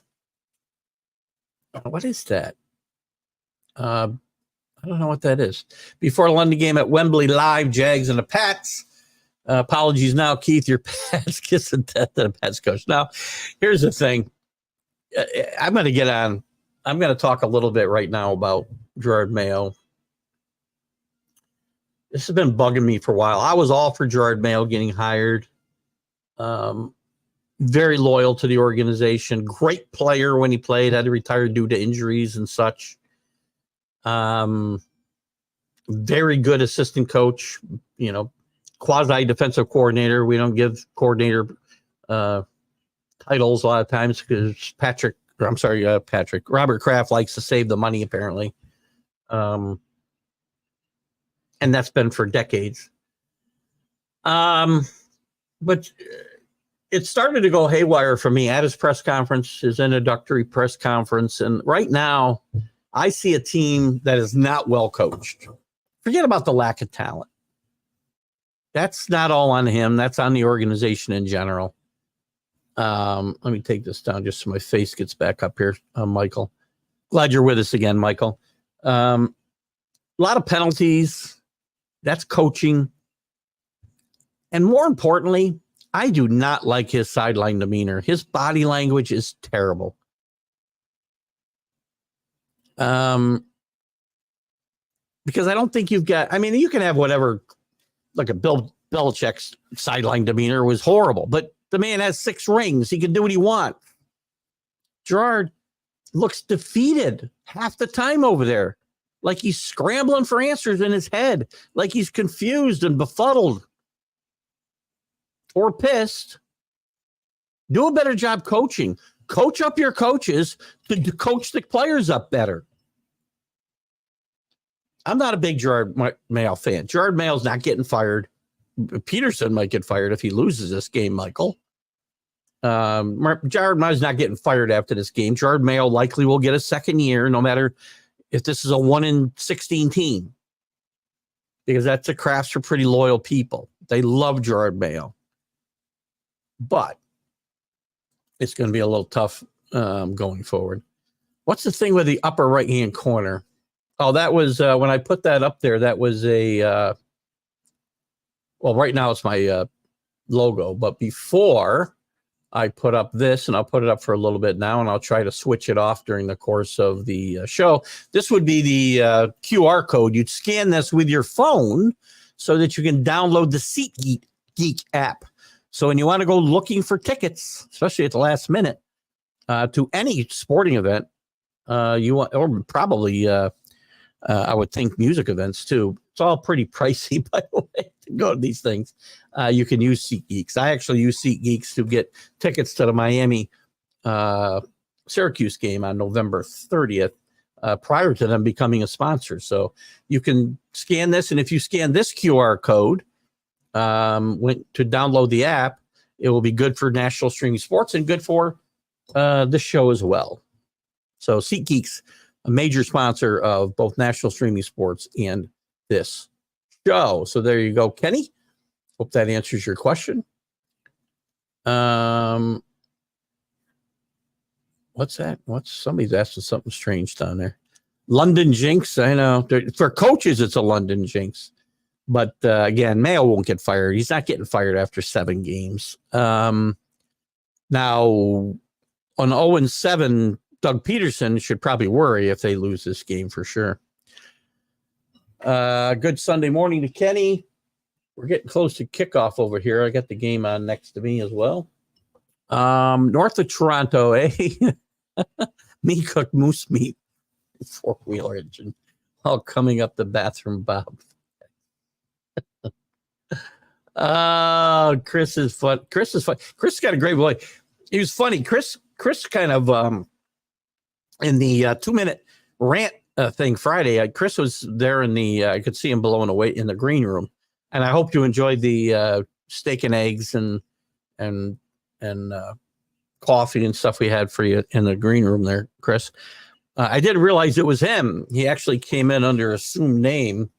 What is that? I don't know what that is. Before the London game at Wembley Live, Jags and the Pats. Apologies now, Keith. Your Pats kissing death to the Pats coach. Now, here's the thing. I'm going to talk a little bit right now about Gerard Mayo. This has been bugging me for a while. I was all for Gerard Mayo getting hired. Very loyal to the organization. Great player when he played. Had to retire due to injuries and such. Very good assistant coach. Quasi defensive coordinator. We don't give coordinator titles a lot of times because Robert Kraft likes to save the money apparently. And that's been for decades. But it started to go haywire for me at his press conference, his introductory press conference. And right now, I see a team that is not well coached. Forget about the lack of talent. That's not all on him. That's on the organization in general. Let me take this down just so my face gets back up here, Michael. Glad you're with us again, Michael. A lot of penalties. That's coaching. And more importantly, I do not like his sideline demeanor. His body language is terrible. Because I don't think you've got, you can have whatever, like a Bill Belichick's sideline demeanor was horrible, but the man has 6 rings. He can do what he wants. Gerard looks defeated half the time over there. Like he's scrambling for answers in his head. Like he's confused and befuddled. Or pissed. Do a better job coaching. Coach up your coaches to coach the players up better. I'm not a big Gerard Mayo fan. Gerard Mayo's not getting fired. Peterson might get fired if he loses this game, Michael. Gerard Mayo's not getting fired after this game. Gerard Mayo likely will get a second year, no matter if this is a 1-in-16 team. Because that's the Crafts for pretty loyal people. They love Gerard Mayo. But it's going to be a little tough going forward. What's the thing with the upper right-hand corner? Oh, that was when I put that up there. That was a well, right now it's my logo, but before I put up this, and I'll put it up for a little bit now, and I'll try to switch it off during the course of the show. This would be the QR code. You'd scan this with your phone so that you can download the SeatGeek app. So when you want to go looking for tickets, especially at the last minute, to any sporting event, you want, or probably I would think music events too. It's all pretty pricey, by the way, to go to these things. You can use SeatGeeks. I actually use SeatGeeks to get tickets to the Miami Syracuse game on November 30th, prior to them becoming a sponsor. So you can scan this, and if you scan this QR code to download the app, it will be good for National Streaming Sports and good for this show as well. So SeatGeeks, a major sponsor of both National Streaming Sports and this show. So there you go, Kenny. Hope that answers your question. What's that? Somebody's asking something strange down there. London jinx. I know for coaches, it's a London jinx, but again, Mayo won't get fired. He's not getting fired after 7 games. Now on 0-7, Doug Peterson should probably worry if they lose this game for sure. Good Sunday morning to Kenny. We're getting close to kickoff over here. I got the game on next to me as well. North of Toronto, me cook moose meat, 4-wheeler engine, all coming up the bathroom, Bob. Chris is fun. Chris Chris got a great voice. He was funny. Chris kind of in the 2-minute rant thing Friday. Chris was there in the I could see him blowing away in the green room, and I hope you enjoyed the steak and eggs and coffee and stuff we had for you in the green room there, Chris. I didn't realize it was him. He actually came in under assumed name,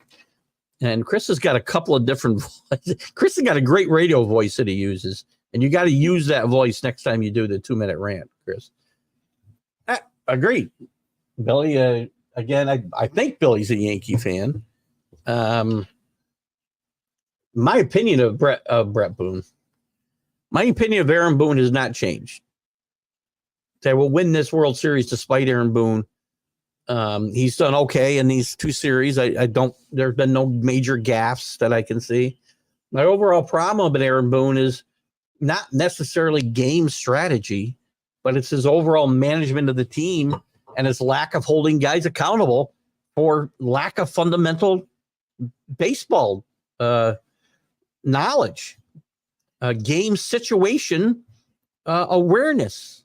and Chris has got a couple of different voices. Chris has got a great radio voice that he uses, and you got to use that voice next time you do the 2-minute rant, Chris. Agreed. Billy, again, I think Billy's a Yankee fan. My opinion of Brett Boone, my opinion of Aaron Boone has not changed. They will win this World Series despite Aaron Boone. He's done okay in these 2 series. There's been no major gaffes that I can see. My overall problem with Aaron Boone is not necessarily game strategy, but it's his overall management of the team and his lack of holding guys accountable for lack of fundamental baseball knowledge, game situation awareness.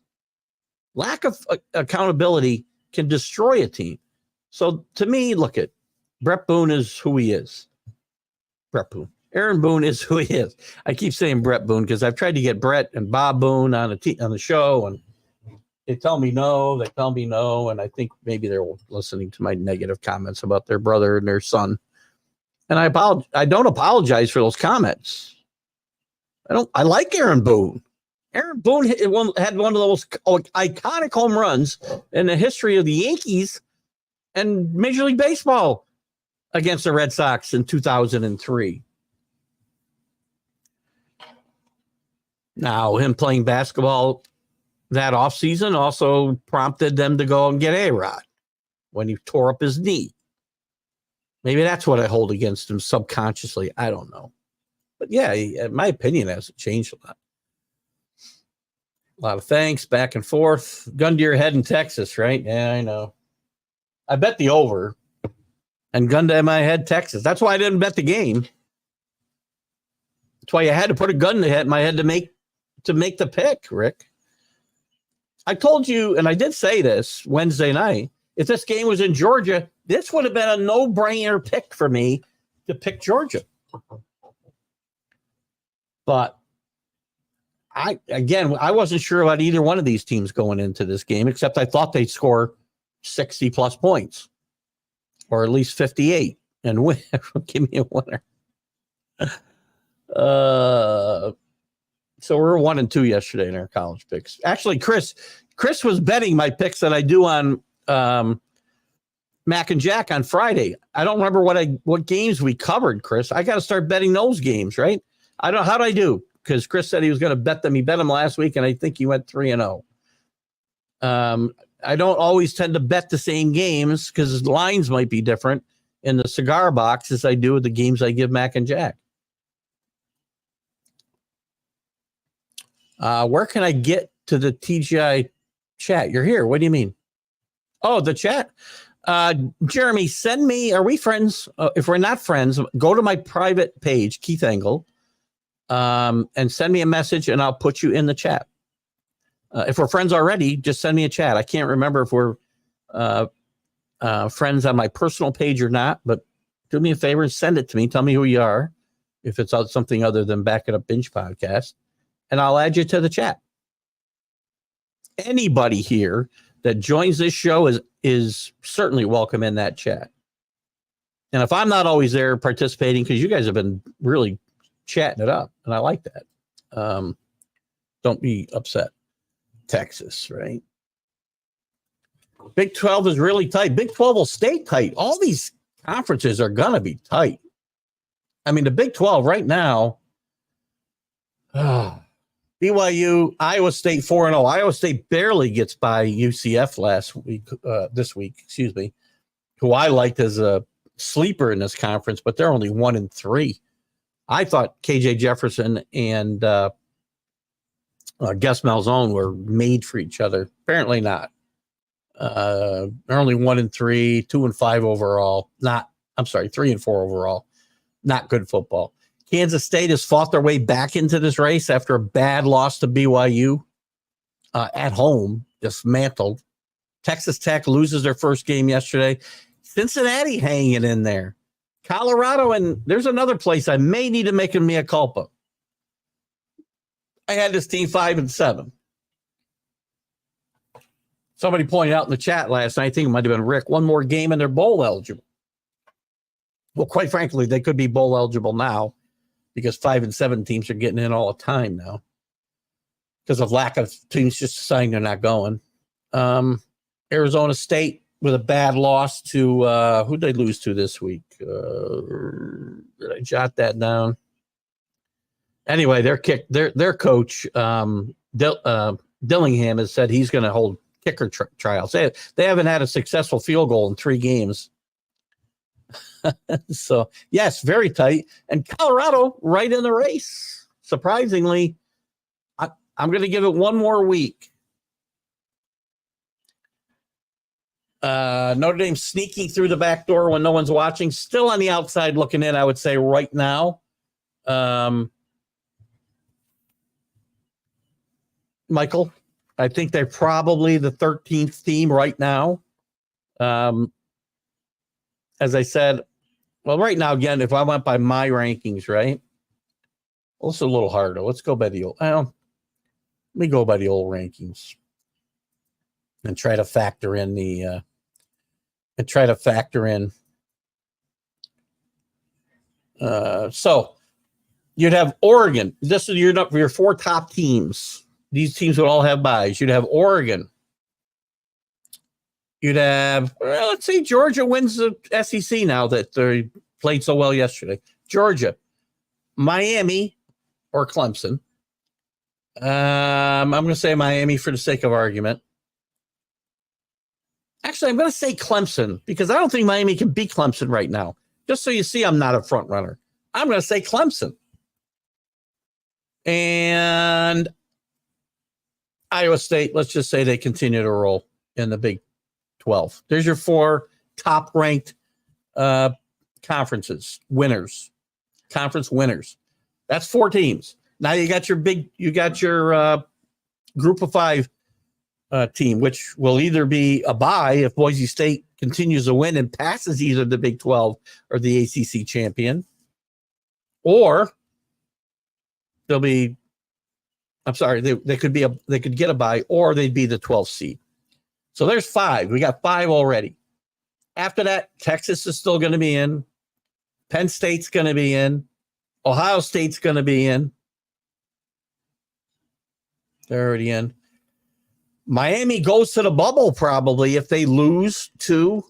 Lack of accountability can destroy a team. So to me, look at Brett Boone is who he is. Brett Boone. Aaron Boone is who he is. I keep saying Brett Boone because I've tried to get Brett and Bob Boone on the show, and they tell me no, and I think maybe they're listening to my negative comments about their brother and their son. And I don't apologize for those comments. I like Aaron Boone. Aaron Boone had one of those iconic home runs in the history of the Yankees and Major League Baseball against the Red Sox in 2003. Now, him playing basketball that offseason also prompted them to go and get A-Rod when he tore up his knee. Maybe that's what I hold against him subconsciously. I don't know. But yeah, my opinion hasn't changed a lot. A lot of thanks, back and forth. Gun to your head in Texas, right? Yeah, I know. I bet the over and gun to my head, Texas. That's why I didn't bet the game. That's why you had to put a gun to my head to make the pick, Rick. I told you, and I did say this Wednesday night, if this game was in Georgia, this would have been a no-brainer pick for me to pick Georgia. But I wasn't sure about either one of these teams going into this game, except I thought they'd score 60-plus points, or at least 58, and win. Give me a winner. So we're 1-2 yesterday in our college picks. Actually, Chris was betting my picks that I do on Mac and Jack on Friday. I don't remember what games we covered, Chris. I got to start betting those games, right? How do I do? Because Chris said he was going to bet them. He bet them last week, and I think he went 3-0. I don't always tend to bet the same games because lines might be different in the cigar box as I do with the games I give Mac and Jack. Where can I get to the TGI chat? You're here. What do you mean? Oh, the chat. Jeremy, send me. Are we friends? If we're not friends, go to my private page, Keith Engle, and send me a message, and I'll put you in the chat. If we're friends already, just send me a chat. I can't remember if we're friends on my personal page or not, but do me a favor and send it to me. Tell me who you are, if it's something other than Back It Up Binge Podcast, and I'll add you to the chat. Anybody here that joins this show is certainly welcome in that chat. And if I'm not always there participating, because you guys have been really chatting it up, and I like that. Don't be upset. Texas, right? Big 12 is really tight. Big 12 will stay tight. All these conferences are going to be tight. I mean, the Big 12 right now, BYU, Iowa State 4-0. Iowa State barely gets by UCF this week, excuse me, who I liked as a sleeper in this conference, but they're only 1-3. I thought KJ Jefferson and Gus Malzahn were made for each other. Apparently not. They're only 1-3, 2-5 overall. 3-4 overall. Not good football. Kansas State has fought their way back into this race after a bad loss to BYU at home, dismantled. Texas Tech loses their first game yesterday. Cincinnati hanging in there. Colorado, and there's another place I may need to make a mea culpa. I had this team 5-7. Somebody pointed out in the chat last night, I think it might have been Rick, one more game and they're bowl eligible. Well, quite frankly, they could be bowl eligible now because 5-7 teams are getting in all the time now because of lack of teams just deciding they're not going. Arizona State with a bad loss to who'd they lose to this week? Did I jot that down? Anyway, their coach Dillingham has said he's going to hold kicker trials. They haven't had a successful field goal in 3 games. So yes, very tight. And Colorado right in the race. Surprisingly, I'm going to give it one more week. Notre Dame sneaking through the back door when no one's watching. Still on the outside looking in, I would say right now. Michael, I think they're probably the 13th team right now. As I said, well, right now, again, if I went by my rankings, right? Well, it's a little harder. Let's go by the old. Let me go by the old rankings and try to factor in so you'd have Oregon. This is your 4 top teams. These teams would all have byes. You'd have Oregon. You'd have, let's see, Georgia wins the SEC now that they played so well yesterday. Georgia, Miami, or Clemson. I'm going to say Miami for the sake of argument. Actually, I'm going to say Clemson because I don't think Miami can beat Clemson right now. Just so you see, I'm not a front runner. I'm going to say Clemson. And Iowa State, let's just say they continue to roll in the Big 12. There's your 4 top-ranked conference winners. That's 4 teams. Now you got your group of 5 team, which will either be a bye if Boise State continues to win and passes either the Big 12 or the ACC champion, or they could get a bye, or they'd be the 12th seed. So there's 5. We got 5 already. After that, Texas is still going to be in. Penn State's going to be in. Ohio State's going to be in. They're already in. Miami goes to the bubble probably if they lose to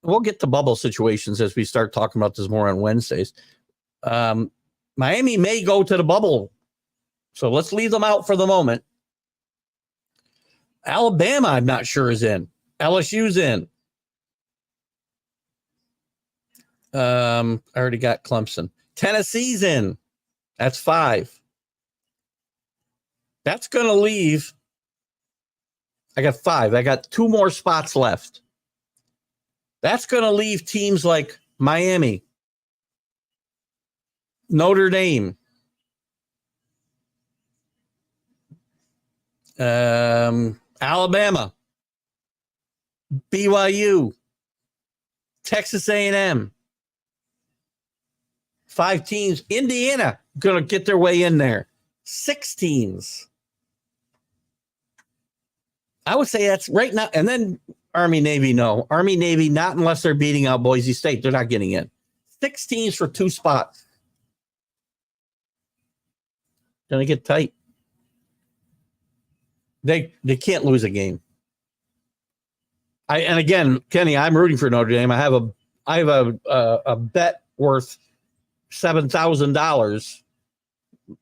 we'll get to bubble situations as we start talking about this more on Wednesdays. Miami may go to the bubble, so let's leave them out for the moment. Alabama, I'm not sure, is in. LSU's in. I already got Clemson. Tennessee's in. That's 5. That's going to leave. I got 5. I got 2 more spots left. That's going to leave teams like Miami, Notre Dame, Alabama, BYU, Texas A&M. 5 teams. Indiana going to get their way in there. 6 teams. I would say that's right now. And then Army, Navy, no. Army, Navy, not unless they're beating out Boise State. They're not getting in. 6 teams for 2 spots. Gonna get tight. They can't lose a game. And again, Kenny, I'm rooting for Notre Dame. I have a bet worth $7,000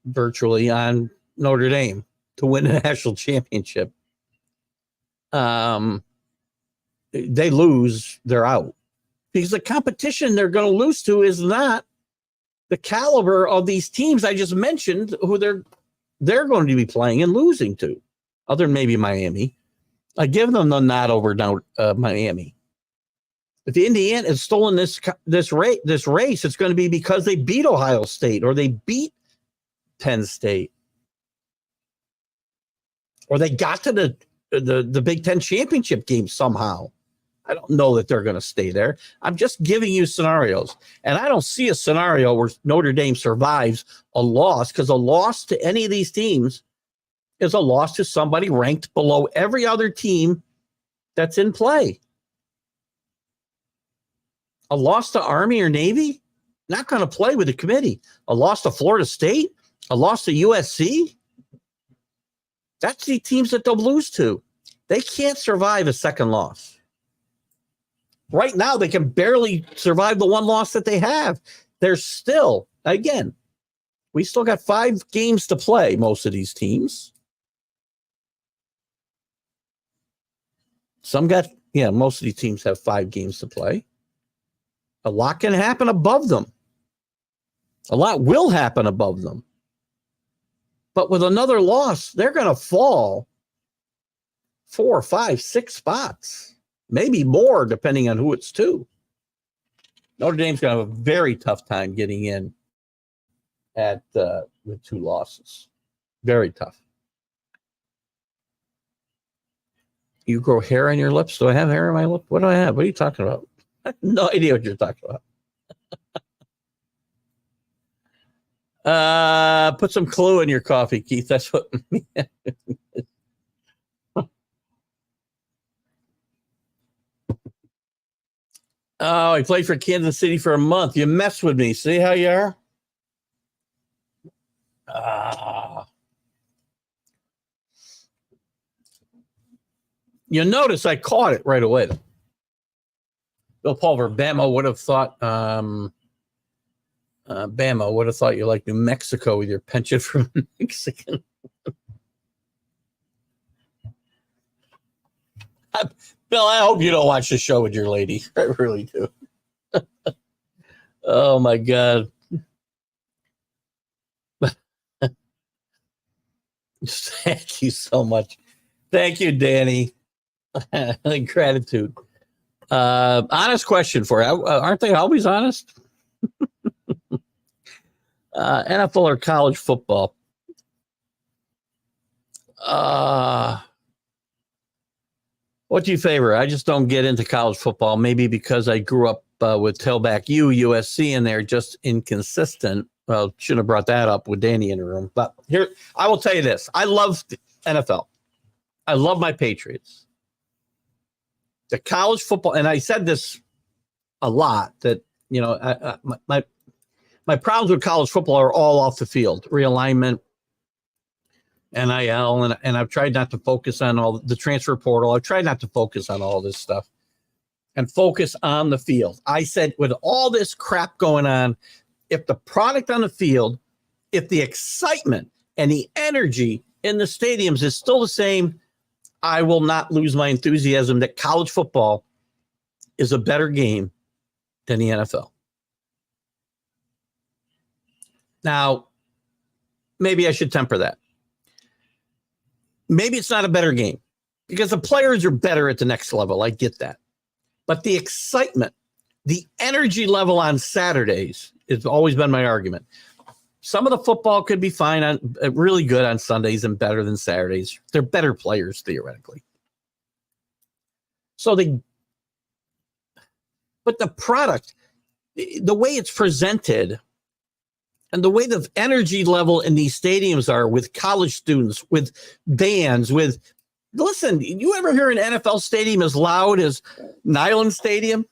virtually on Notre Dame to win the national championship. They lose, they're out. Because the competition they're going to lose to is not the caliber of these teams I just mentioned, who they're going to be playing and losing to, other than maybe Miami. I give them the nod over now, Miami. If Indiana has stolen this race, it's going to be because they beat Ohio State or they beat Penn State or they got to the Big Ten championship game somehow. I don't know that they're going to stay there. I'm just giving you scenarios. And I don't see a scenario where Notre Dame survives a loss, because a loss to any of these teams is a loss to somebody ranked below every other team that's in play. A loss to Army or Navy, not going to play with the committee. A loss to Florida State, a loss to USC, that's the teams that they'll lose to. They can't survive a second loss. Right now, they can barely survive the one loss that they have. They're still, again, we still got 5 games to play, most of these teams. Most of these teams have 5 games to play. A lot can happen above them. A lot will happen above them. But with another loss, they're going to fall 4, 5, 6 spots. Maybe more, depending on who it's to. Notre Dame's going to have a very tough time getting in with 2 losses. Very tough. You grow hair on your lips? Do I have hair on my lip? What do I have? What are you talking about? I have no idea what you're talking about. Put some Clue in your coffee, Keith. That's what. Oh, I played for Kansas City for a month. You mess with me. See how you are? You notice I caught it right away. Bill Pulver, Bama would have thought you like New Mexico with your penchant for Mexican. Bill, I hope you don't watch the show with your lady. I really do. Oh, my God. Thank you so much. Thank you, Danny. Gratitude. Honest question for you. Aren't they always honest? NFL or college football? What do you favor? I just don't get into college football. Maybe because I grew up with Tailback U, USC, and they're just inconsistent. Well, shouldn't have brought that up with Danny in the room. But here, I will tell you this. I love the NFL. I love my Patriots. The college football, and I said this a lot, that, you know, my problems with college football are all off the field. Realignment, NIL, and I've tried not to focus on all the transfer portal. I've tried not to focus on all this stuff. and focus on the field. I said, with all this crap going on, if the product on the field, if the excitement and the energy in the stadiums is still the same, I will not lose my enthusiasm that college football is a better game than the NFL. Now, maybe I should temper that. Maybe it's not a better game because the players are better at the next level. I get that. But the excitement, the energy level on Saturdays has always been my argument. Some of the football could be fine on really good on Sundays and better than Saturdays. They're better players theoretically. But the product, the way it's presented, and the way the energy level in these stadiums are with college students, with bands, listen, you ever hear an NFL stadium as loud as Neyland Stadium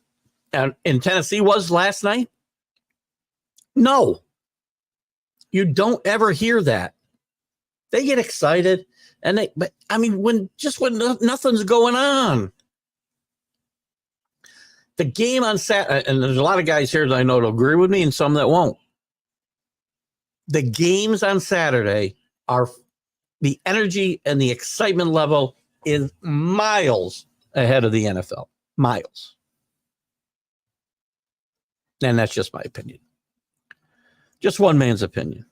in Tennessee was last night? No. You don't ever hear that. They get excited, but when nothing's going on. The game on Saturday, and there's a lot of guys here that I know that'll agree with me and some that won't. The games on Saturday are the energy and the excitement level is miles ahead of the NFL. Miles. And that's just my opinion. Just one man's opinion.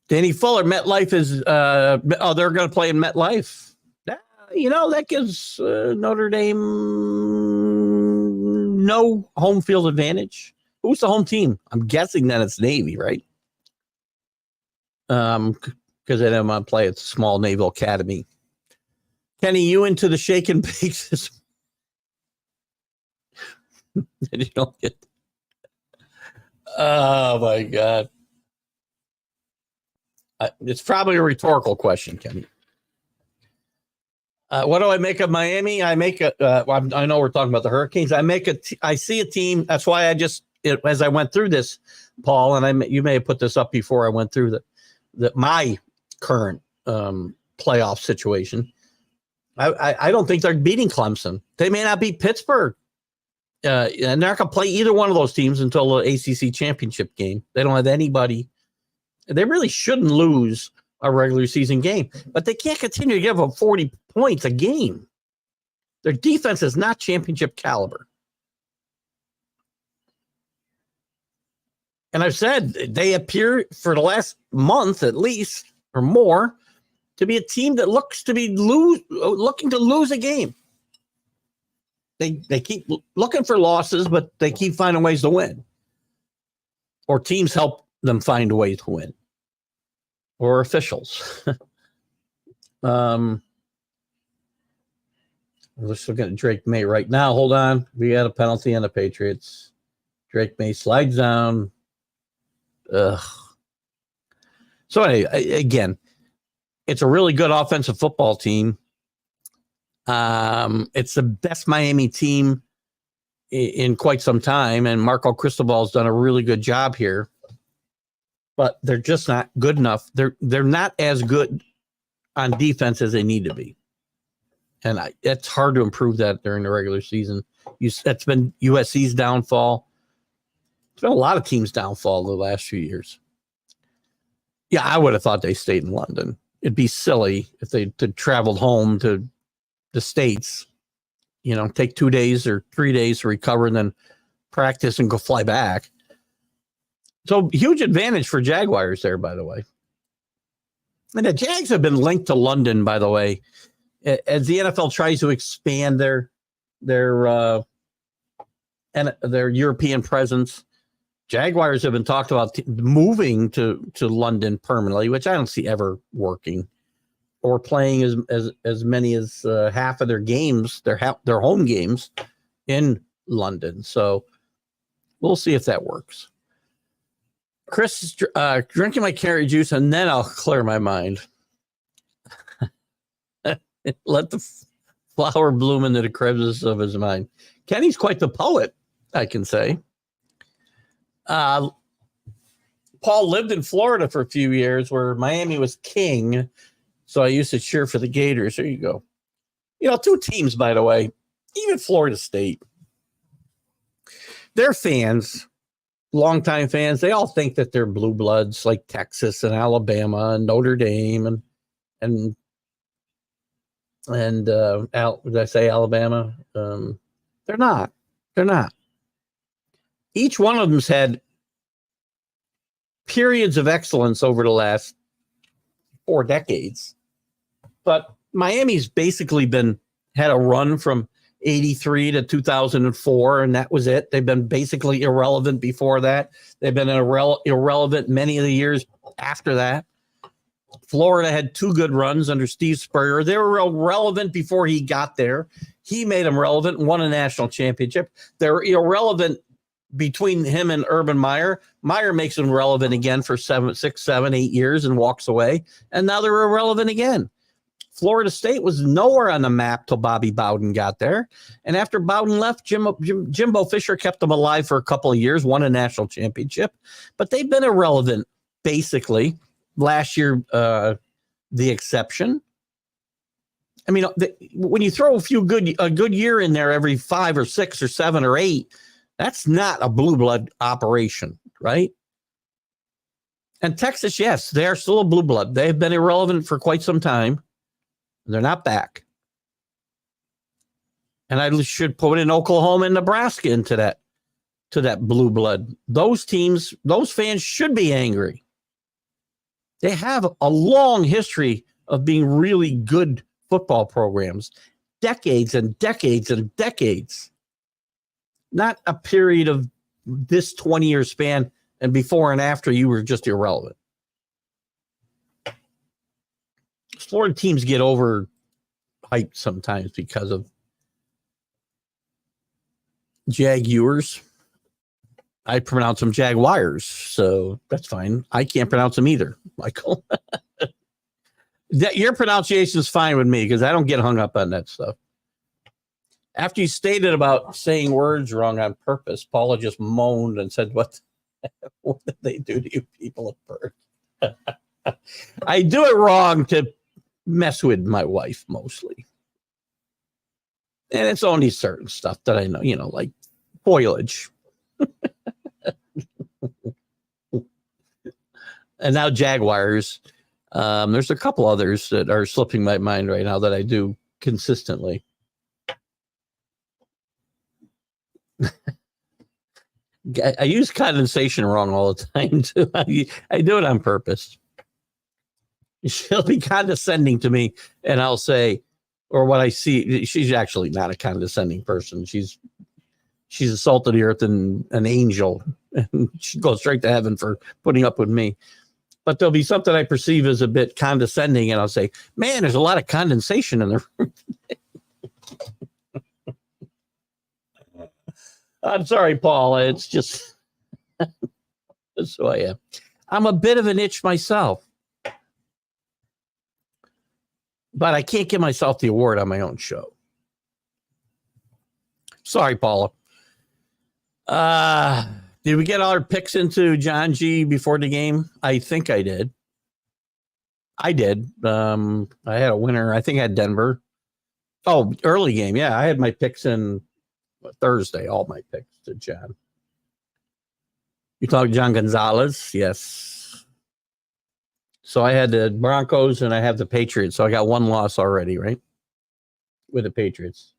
Danny Fuller, MetLife is, they're going to play in MetLife. That gives Notre Dame no home field advantage. Who's the home team? I'm guessing that it's Navy, right? Because they didn't want to play at the small Naval Academy. Kenny, you into the shake and bake system? You don't get. Oh my God! It's probably a rhetorical question, Kenny. What do I make of Miami? I know we're talking about the Hurricanes. I see a team. That's why as I went through this, Paul, and you may have put this up before I went through my current playoff situation. I don't think they're beating Clemson. They may not beat Pittsburgh. And they're not going to play either one of those teams until the ACC championship game. They don't have anybody. They really shouldn't lose a regular season game, but they can't continue to give them 40 points a game. Their defense is not championship caliber. And I've said they appear for the last month at least or more to be a team that looks to be looking to lose a game. They keep looking for losses, but they keep finding ways to win. Or teams help them find a way to win. Or officials. Let's look at Drake May right now. Hold on. We got a penalty on the Patriots. Drake May slides down. Ugh. So anyway, again, it's a really good offensive football team. It's the best Miami team in quite some time, and Marco Cristobal's done a really good job here. But they're just not good enough. They're not as good on defense as they need to be, and it's hard to improve that during the regular season. That's been USC's downfall. It's been a lot of teams' downfall the last few years. Yeah, I would have thought they stayed in London. It'd be silly if they traveled home to the States, take 2 days or 3 days to recover and then practice and go fly back. So huge advantage for Jaguars there, by the way. And the Jags have been linked to London, by the way, as the NFL tries to expand their European presence. Jaguars have been talked about moving to London permanently, which I don't see ever working, or playing as many as half of their games, their home games, in London. So we'll see if that works. Chris is drinking my carrot juice, and then I'll clear my mind. Let the flower bloom into the crevices of his mind. Kenny's quite the poet, I can say. Paul lived in Florida for a few years where Miami was king, so I used to cheer for the Gators. There you go. Two teams, by the way. even Florida State. Their fans, longtime fans, they all think that they're blue bloods like Texas and Alabama and Notre Dame and did I say Alabama? They're not. They're not. Each one of them's had periods of excellence over the last 4 decades. But Miami's basically had a run from 83 to 2004, and that was it. They've been basically irrelevant before that. They've been irrelevant many of the years after that. Florida had 2 good runs under Steve Spurrier. They were relevant before he got there. He made them relevant and won a national championship. They're irrelevant between him and Urban Meyer. Meyer makes them relevant again for 6, 7, 8 years and walks away. And now they're irrelevant again. Florida State was nowhere on the map till Bobby Bowden got there. And after Bowden left, Jimbo Fisher kept them alive for a couple of years, won a national championship. But they've been irrelevant, basically. Last year, the exception. I mean, when you throw a good year in there every 5 or 6 or 7 or 8, that's not a blue blood operation, right? And Texas, yes, they are still a blue blood. They've been irrelevant for quite some time. They're not back. And I should put in Oklahoma and Nebraska into that blue blood. Those teams, those fans should be angry. They have a long history of being really good football programs, decades and decades and decades. Not a period of this 20-year span and before and after you were just irrelevant. Florida teams get overhyped sometimes because of Jaguars. I pronounce them Jaguars, so that's fine. I can't pronounce them either, Michael. Your pronunciation is fine with me because I don't get hung up on that stuff. After you stated about saying words wrong on purpose, Paula just moaned and said, what did they do to you people at birth? I do it wrong to mess with my wife mostly. And it's only certain stuff that I know, like foliage. And now Jaguars. There's a couple others that are slipping my mind right now that I do consistently. I use condensation wrong all the time, too. I do it on purpose. She'll be condescending to me, and I'll say, or what I see, she's actually not a condescending person. She's a salt of the earth and an angel, and she goes straight to heaven for putting up with me. But there'll be something I perceive as a bit condescending, and I'll say, man, there's a lot of condensation in the room. I'm sorry, Paula. It's just that's who I am. I'm a bit of an itch myself. But I can't give myself the award on my own show. Sorry, Paula. Did we get all our picks into John G before the game? I think I did. I did. I had a winner. I think I had Denver. Oh, early game. Yeah, I had my picks in Thursday. All my picks to John. You talk John Gonzalez? Yes. So I had the Broncos and I have the Patriots. So I got one loss already, right? With the Patriots.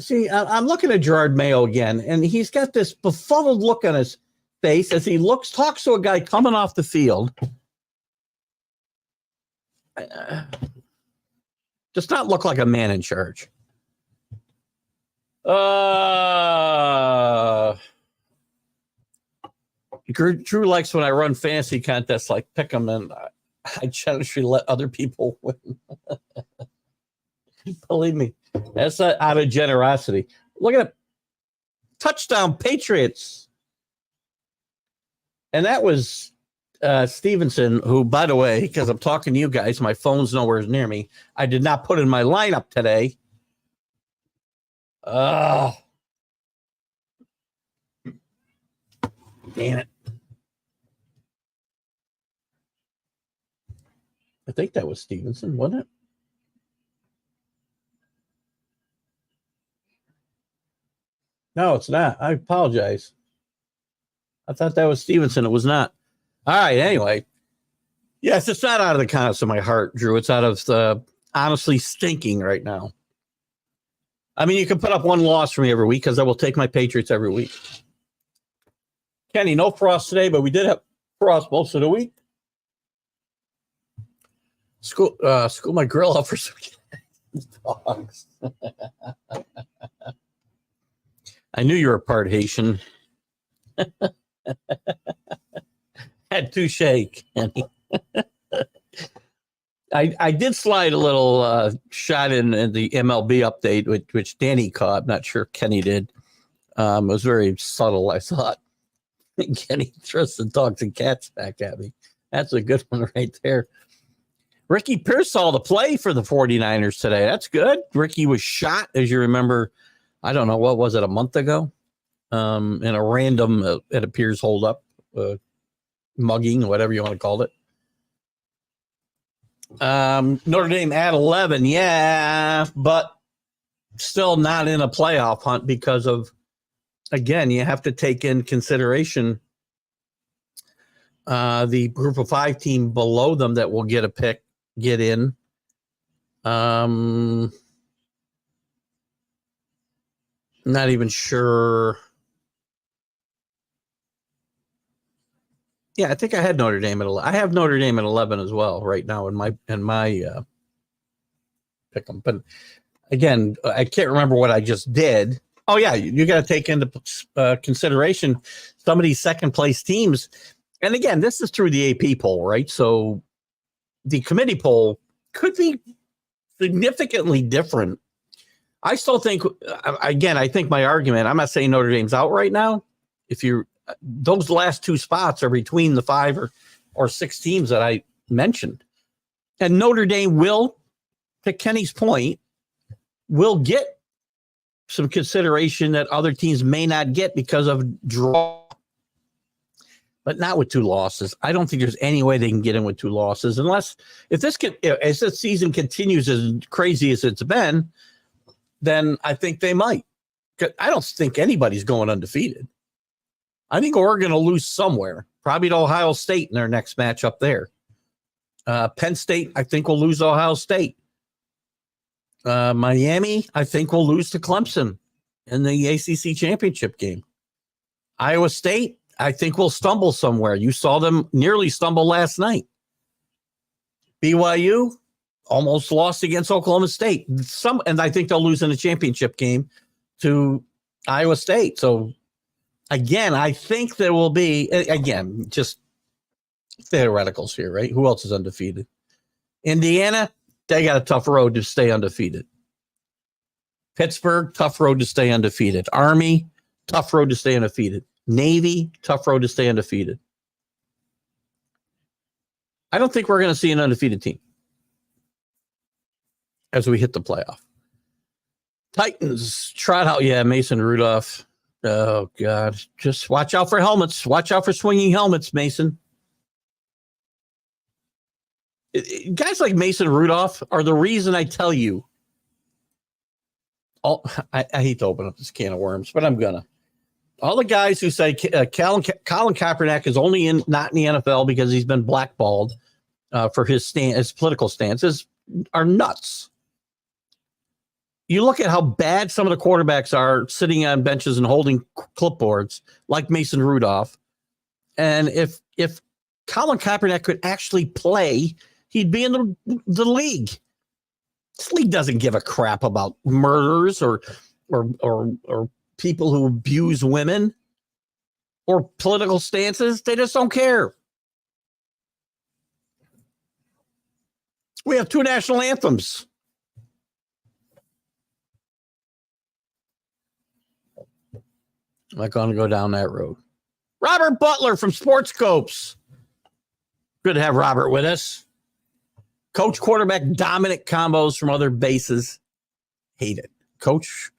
See, I'm looking at Gerard Mayo again, and he's got this befuddled look on his face as he talks to a guy coming off the field. Does not look like a man in charge. Drew likes when I run fantasy contests like pick them, and I generously let other people win. Believe me, that's out of generosity. Look at it. Touchdown Patriots. And that was Stevenson, who, by the way, because I'm talking to you guys, my phone's nowhere near me. I did not put in my lineup today. Oh. Damn it. I think that was Stevenson, wasn't it? No, it's not. I apologize. I thought that was Stevenson. It was not. All right. Anyway, yes, it's not out of the kindness of my heart, Drew. It's out of the honestly stinking right now. I mean, you can put up one loss for me every week because I will take my Patriots every week. Kenny, no frost today, but we did have frost most of the week. School my grill up for some dogs. I knew you were part Haitian. Had touche, Kenny. I did slide a little shot in the MLB update, which Danny caught. I'm not sure Kenny did. It was very subtle, I thought. Kenny throws the dogs and cats back at me. That's a good one right there. Ricky Pierce saw the play for the 49ers today. That's good. Ricky was shot, as you remember, I don't know, what was it, a month ago? In a random, it appears, hold up, mugging, whatever you want to call it. Notre Dame at 11, yeah, but still not in a playoff hunt because of, again, you have to take in consideration the group of 5 team below them that will get a pick, get in. Not even sure. Yeah, I think I had Notre Dame at 11. I have Notre Dame at 11 as well right now in my pick 'em. But again, I can't remember what I just did. Oh yeah, you got to take into consideration some of these second place teams. And again, this is through the AP poll, right? So the committee poll could be significantly different. I still think, again, I think my argument, I'm not saying Notre Dame's out right now. If you, those last 2 spots are between the 5 or 6 teams that I mentioned. And Notre Dame will, to Kenny's point, will get some consideration that other teams may not get because of draw, but not with 2 losses. I don't think there's any way they can get in with 2 losses unless, if this as this season continues as crazy as it's been, then I think they might. I don't think anybody's going undefeated. I think Oregon will lose somewhere, probably to Ohio State in their next match up there. Penn State, I think, will lose to Ohio State. Miami, I think, will lose to Clemson in the ACC championship game. Iowa State, I think, will stumble somewhere. You saw them nearly stumble last night. BYU almost lost against Oklahoma State. And I think they'll lose in the championship game to Iowa State. So, again, I think there will be, again, just theoreticals here, right? Who else is undefeated? Indiana, they got a tough road to stay undefeated. Pittsburgh, tough road to stay undefeated. Army, tough road to stay undefeated. Navy, tough road to stay undefeated. I don't think we're going to see an undefeated team as we hit the playoff. Titans, trot out, yeah, Mason Rudolph. Oh, God. Just watch out for helmets. Watch out for swinging helmets, Mason. Guys like Mason Rudolph are the reason I tell you. I hate to open up this can of worms, but I'm going to. All the guys who say Colin Kaepernick is only not in the NFL because he's been blackballed for his political stances are nuts. You look at how bad some of the quarterbacks are sitting on benches and holding clipboards like Mason Rudolph. And if Colin Kaepernick could actually play, he'd be in the league. This league doesn't give a crap about murderers or people who abuse women or political stances. They just don't care. We have 2 national anthems. I'm not going to go down that road. Robert Butler from Sports Scopes. Good to have Robert with us. Coach quarterback dominant combos from other bases. Hate it. Coach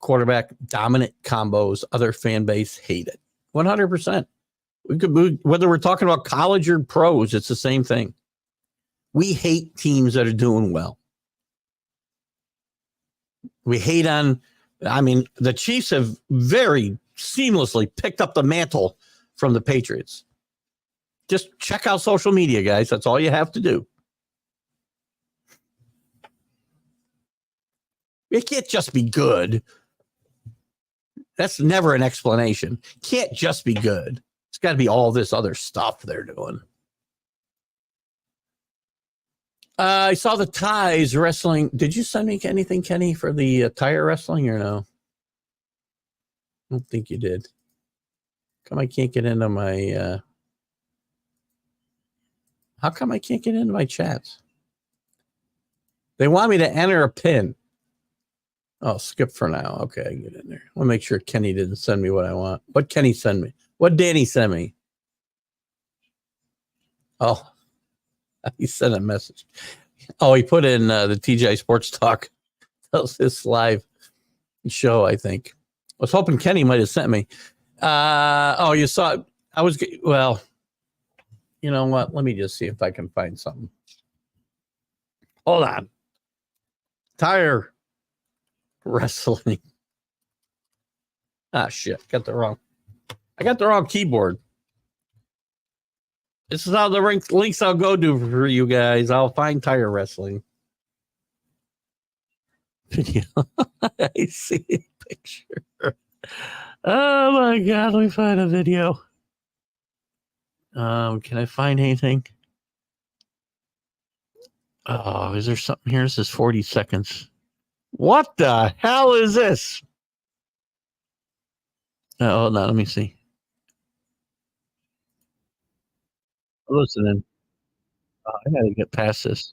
quarterback dominant combos, other fan base, hate it. 100%. We could move, whether we're talking about college or pros, it's the same thing. We hate teams that are doing well. We hate on I mean, the Chiefs have very seamlessly picked up the mantle from the Patriots. Just check out social media, guys. That's all you have to do. It can't just be good. That's never an explanation. Can't just be good. It's got to be all this other stuff they're doing. I saw the ties wrestling. Did you send me anything, Kenny, for the tire wrestling or no? I don't think you did. Come, I can't get into my. How come I can't get into my chats? They want me to enter a pin. Oh, skip for now. Okay, I can get in there. I'll make sure Kenny didn't send me what I want. What Kenny send me? What Danny send me? Oh, he sent a message. Oh, he put in the TGI Sports Talk. That was his live show, I think. I was hoping Kenny might have sent me. Oh, you saw it. Well, you know what? Let me just see if I can find something. Hold on. Tire wrestling. Ah, shit. I got the wrong keyboard. This is how the links I'll go to for you guys. I'll find tire wrestling video. I see a picture. Oh my God. Let me find a video. Can I find anything? Oh, is there something here? This is 40 seconds. What the hell is this? Hold on, let me see. Listening. Oh, I gotta get past this.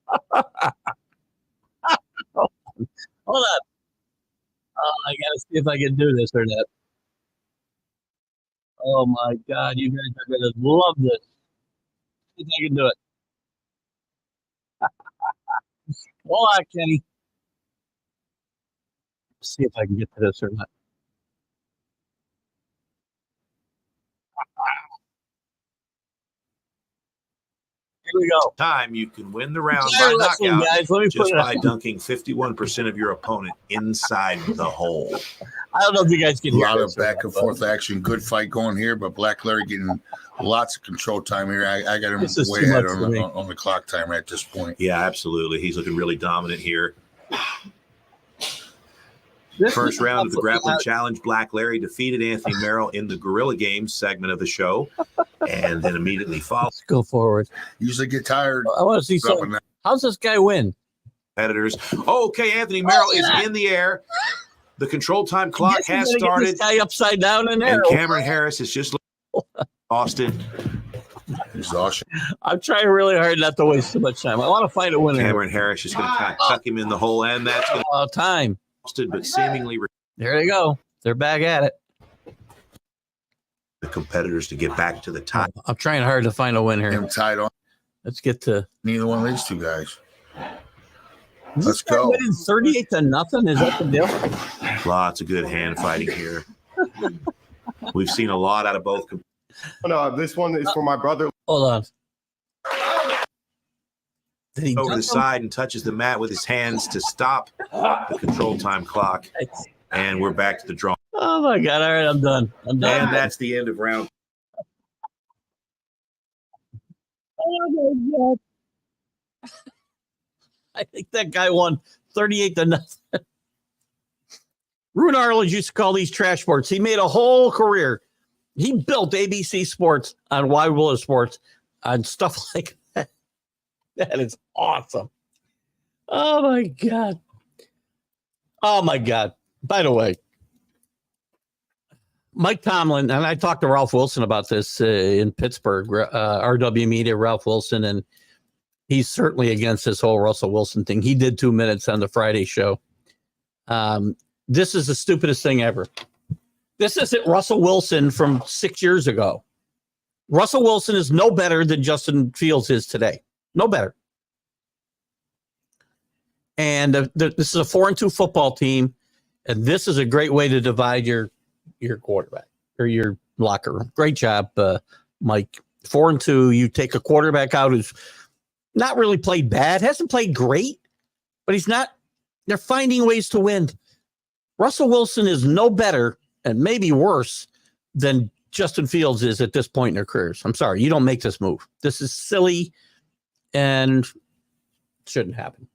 Hold on. I gotta see if I can do this or not. Oh my God, you guys are gonna love this. See if I can do it. Hold on, Kenny. See if I can get to this or not. Here we go. Time you can win the round Tire by wrestling, knockout guys. Let me just put it by up. dunking 51% of your opponent inside the hole. I don't know if you guys can A hear lot this of back or and not, forth action. Good fight going here, but Black Larry getting lots of control time here. I got him This is way too ahead much for me. on the clock timer at this point. Yeah, absolutely. He's looking really dominant here. This First is round of the grappling absolutely- challenge, Black Larry defeated Anthony Merrill in the Gorilla Games segment of the show, and then immediately followed Let's go forward. Usually get tired. I want to see dropping something. that. How's this guy win? competitors. Okay, Anthony Merrill is in the air. The control time clock Guess you has gotta get started, this guy upside down in there. and Cameron Harris is just Austin. Exhaustion. I'm trying really hard not to waste too much time. I want to find a winner. Cameron Harris is going to kind of tuck him in the hole, and that's going to Time. be Austin, but seemingly There they go. They're back at it. the competitors to get back to the top. I'm trying hard to find a win here. Him tied on. Let's get to. Neither one of these two guys. Is Let's this guy go. winning 38-0. Is that the deal? Lots of good hand fighting here. We've seen a lot out of both. No, this one is for my brother. Hold on. Did he Over touch the him? side and touches the mat with his hands to stop the control time clock. And we're back to the draw. Oh my God! All right, I'm done. I'm done. And that's the end of round. Oh my God! I think that guy won 38-0. Ruin Arledge used to call these trash sports. He made a whole career. He built ABC Sports on Wide World of Sports on stuff like that. That is awesome. Oh my God. Oh my God. By the way, Mike Tomlin, and I talked to Ralph Wilson about this in Pittsburgh, RW Media, Ralph Wilson, and he's certainly against this whole Russell Wilson thing. He did 2 minutes on the Friday show. This is the stupidest thing ever. This isn't Russell Wilson from 6 years ago. Russell Wilson is no better than Justin Fields is today. No better. And this is a 4-2 football team, and this is a great way to divide your quarterback or your locker room. Great job, Mike. 4-2. You take a quarterback out who's not really played bad, hasn't played great, but he's not They're finding ways to win. Russell Wilson is no better and maybe worse than Justin Fields is at this point in their careers. I'm sorry, you don't make this move. This is silly and shouldn't happen.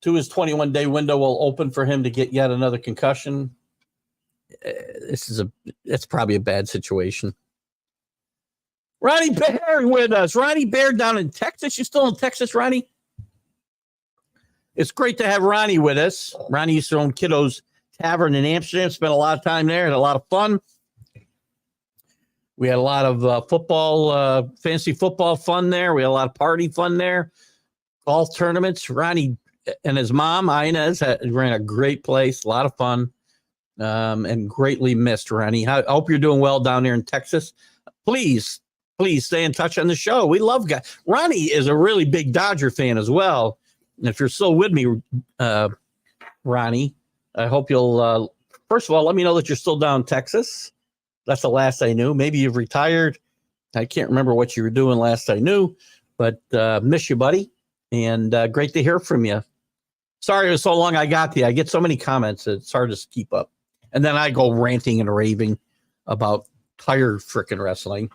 His 21-day window will open for him to get yet another concussion. It's probably a bad situation. Ronnie Bear with us. Ronnie Bear down in Texas. You still in Texas, Ronnie? It's great to have Ronnie with us. Ronnie used to own Kiddo's Tavern in Amsterdam. Spent a lot of time there. Had a lot of fun. We had a lot of football, fantasy football fun there. We had a lot of party fun there. Golf tournaments. Ronnie and his mom, Inez, ran a great place. A lot of fun. And greatly missed, Ronnie. I hope you're doing well down there in Texas. Please stay in touch on the show. We love guys. Ronnie is a really big Dodger fan as well. And if you're still with me, Ronnie, I hope you'll, first of all, let me know that you're still down in Texas. That's the last I knew. Maybe you've retired. I can't remember what you were doing last I knew, but miss you, buddy. And great to hear from you. Sorry it was so long I got to you. I get so many comments. It's hard to keep up. And then I go ranting and raving about tire frickin' wrestling.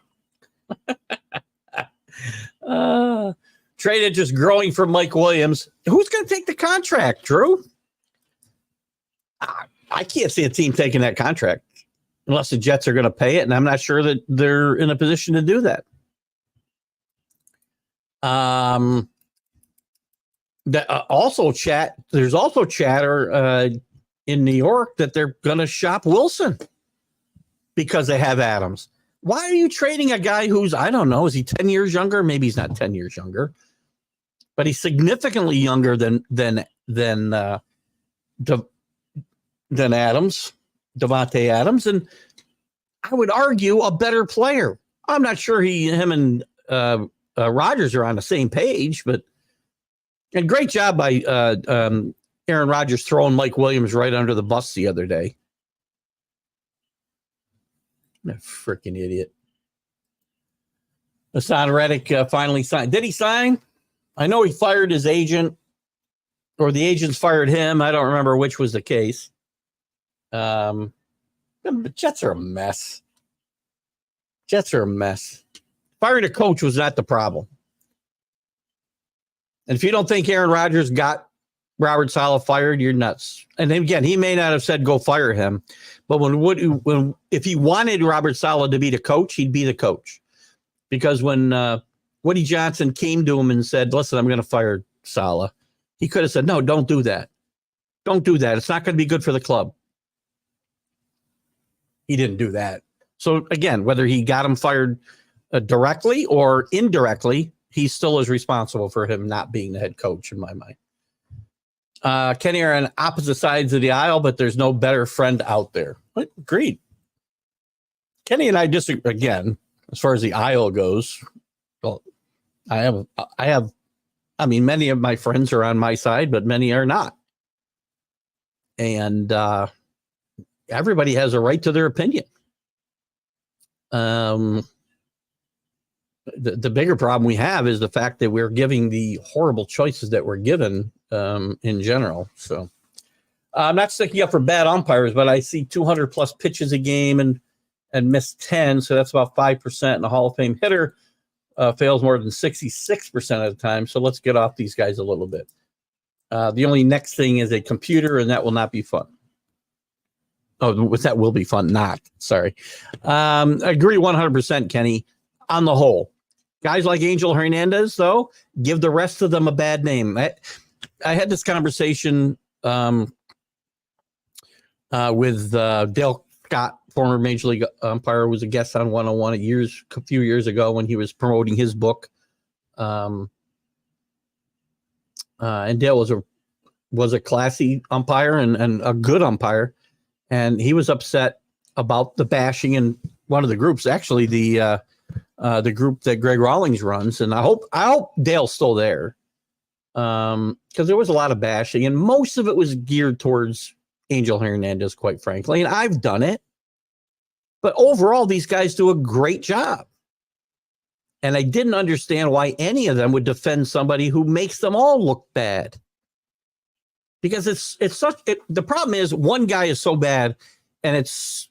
Trade just growing for Mike Williams. Who's going to take the contract, Drew? I can't see a team taking that contract unless the Jets are going to pay it, and I'm not sure that they're in a position to do that. There's also chatter in New York that they're going to shop Wilson because they have Adams. Why are you trading a guy who's, I don't know, is he 10 years younger? Maybe he's not 10 years younger, but he's significantly younger than Adams, Devontae Adams, and I would argue a better player. I'm not sure him and Rodgers are on the same page, but a great job by Aaron Rodgers throwing Mike Williams right under the bus the other day. A freaking idiot. Hassan Reddick finally signed. Did he sign? I know he fired his agent, or the agents fired him. I don't remember which was the case. The Jets are a mess. Firing a coach was not the problem. And if you don't think Aaron Rodgers got Robert Saleh fired, you're nuts. And then again, he may not have said go fire him, but if he wanted Robert Saleh to be the coach, he'd be the coach. Because when Woody Johnson came to him and said, "Listen, I'm going to fire Saleh," he could have said, "No, don't do that. Don't do that. It's not going to be good for the club." He didn't do that. So again, whether he got him fired directly or indirectly, he still is responsible for him not being the head coach in my mind. Kenny are on opposite sides of the aisle, but there's no better friend out there. Agreed. Kenny and I disagree again, as far as the aisle goes. Well, I mean, many of my friends are on my side, but many are not. And everybody has a right to their opinion. The bigger problem we have is the fact that we're giving the horrible choices that we're given in general. So I'm not sticking up for bad umpires, but I see 200 plus pitches a game and miss 10. So that's about 5%. And a Hall of Fame hitter fails more than 66% of the time. So let's get off these guys a little bit. The only next thing is a computer, and that will not be fun. Oh, that will be fun. Not, sorry. I agree 100%, Kenny, on the whole. Guys like Angel Hernandez, though, give the rest of them a bad name. I had this conversation with Dale Scott, former Major League umpire, was a guest on 101 a few years ago when he was promoting his book. And Dale was a classy umpire and a good umpire. And he was upset about the bashing in one of the groups, actually the group that Greg Rawlings runs. And I hope Dale's still there, because there was a lot of bashing, and most of it was geared towards Angel Hernandez, quite frankly. And I've done it, but overall, these guys do a great job. And I didn't understand why any of them would defend somebody who makes them all look bad. because the problem is one guy is so bad, and it's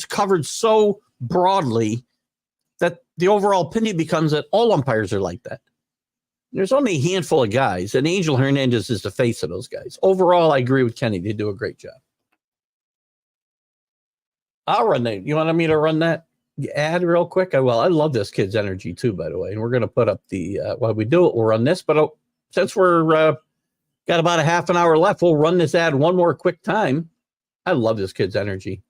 covered so broadly that the overall opinion becomes that all umpires are like that. There's only a handful of guys, and Angel Hernandez is the face of those guys. Overall, I agree with Kenny. They do a great job. I'll run that. You want me to run that ad real quick? I love this kid's energy too, by the way. And we're going to put up the while we do it, we'll run this. But since we're got about a half an hour left, we'll run this ad one more quick time. I love this kid's energy.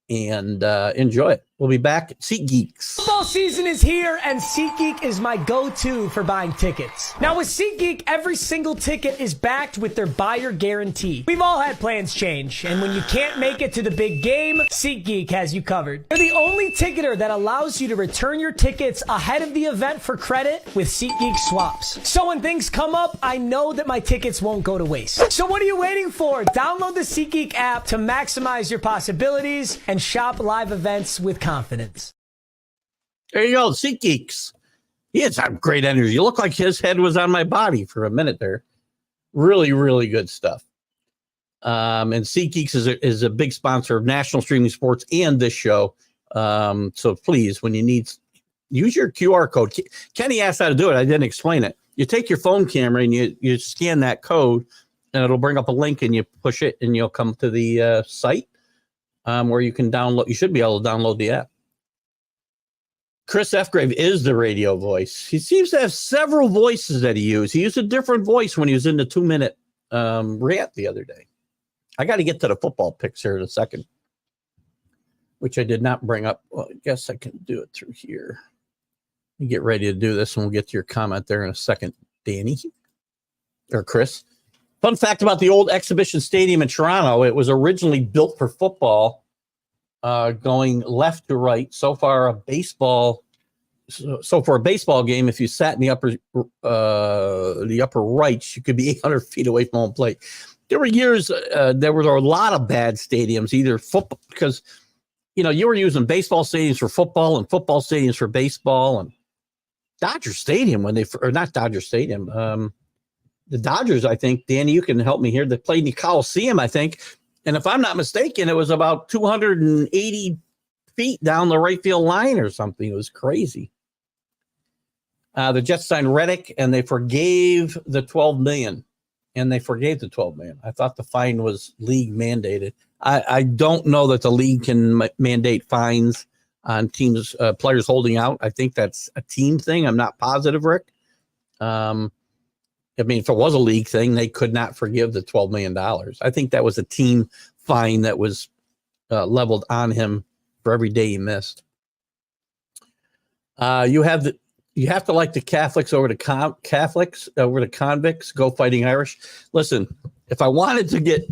And enjoy it. We'll be back at SeatGeeks. Football season is here, and SeatGeek is my go-to for buying tickets. Now, with SeatGeek, every single ticket is backed with their buyer guarantee. We've all had plans change, and when you can't make it to the big game, SeatGeek has you covered. They're the only ticketer that allows you to return your tickets ahead of the event for credit with SeatGeek swaps. So when things come up, I know that my tickets won't go to waste. So what are you waiting for? Download the SeatGeek app to maximize your possibilities and shop live events with confidence. There you go, SeatGeeks. He had some great energy. You look like his head was on my body for a minute there. Really, really good stuff. And SeatGeeks is a big sponsor of National Streaming Sports and this show. So please, when you need, use your QR code. Kenny asked how to do it. I didn't explain it. You take your phone camera and you scan that code, and it'll bring up a link, and you push it, and you'll come to the site. Where you can download, you should be able to download the app. Chris Fgrave is the radio voice. He seems to have several voices that he used. He used a different voice when he was in the 2-minute rant the other day. I got to get to the football picks here in a second, which I did not bring up. Well, I guess I can do it through here. You get ready to do this, and we'll get to your comment there in a second, Danny or Chris. Fun fact about the old exhibition stadium in Toronto, it was originally built for football, going left to right. So for a baseball game, if you sat in the upper right, you could be 800 feet away from home plate. There were years, there were a lot of bad stadiums, either football, because, you were using baseball stadiums for football and football stadiums for baseball, and Dodger Stadium, not Dodger Stadium, the Dodgers, I think, Danny, you can help me here. They played in the Coliseum, I think. And if I'm not mistaken, it was about 280 feet down the right field line or something. It was crazy. The Jets signed Reddick, and they forgave the $12 million. I thought the fine was league mandated. I don't know that the league can mandate fines on teams, players holding out. I think that's a team thing. I'm not positive, Rick. If it was a league thing, they could not forgive the $12 million. I think that was a team fine that was leveled on him for every day he missed. You have to like the Catholics over the convicts. Go Fighting Irish. Listen, if I wanted to get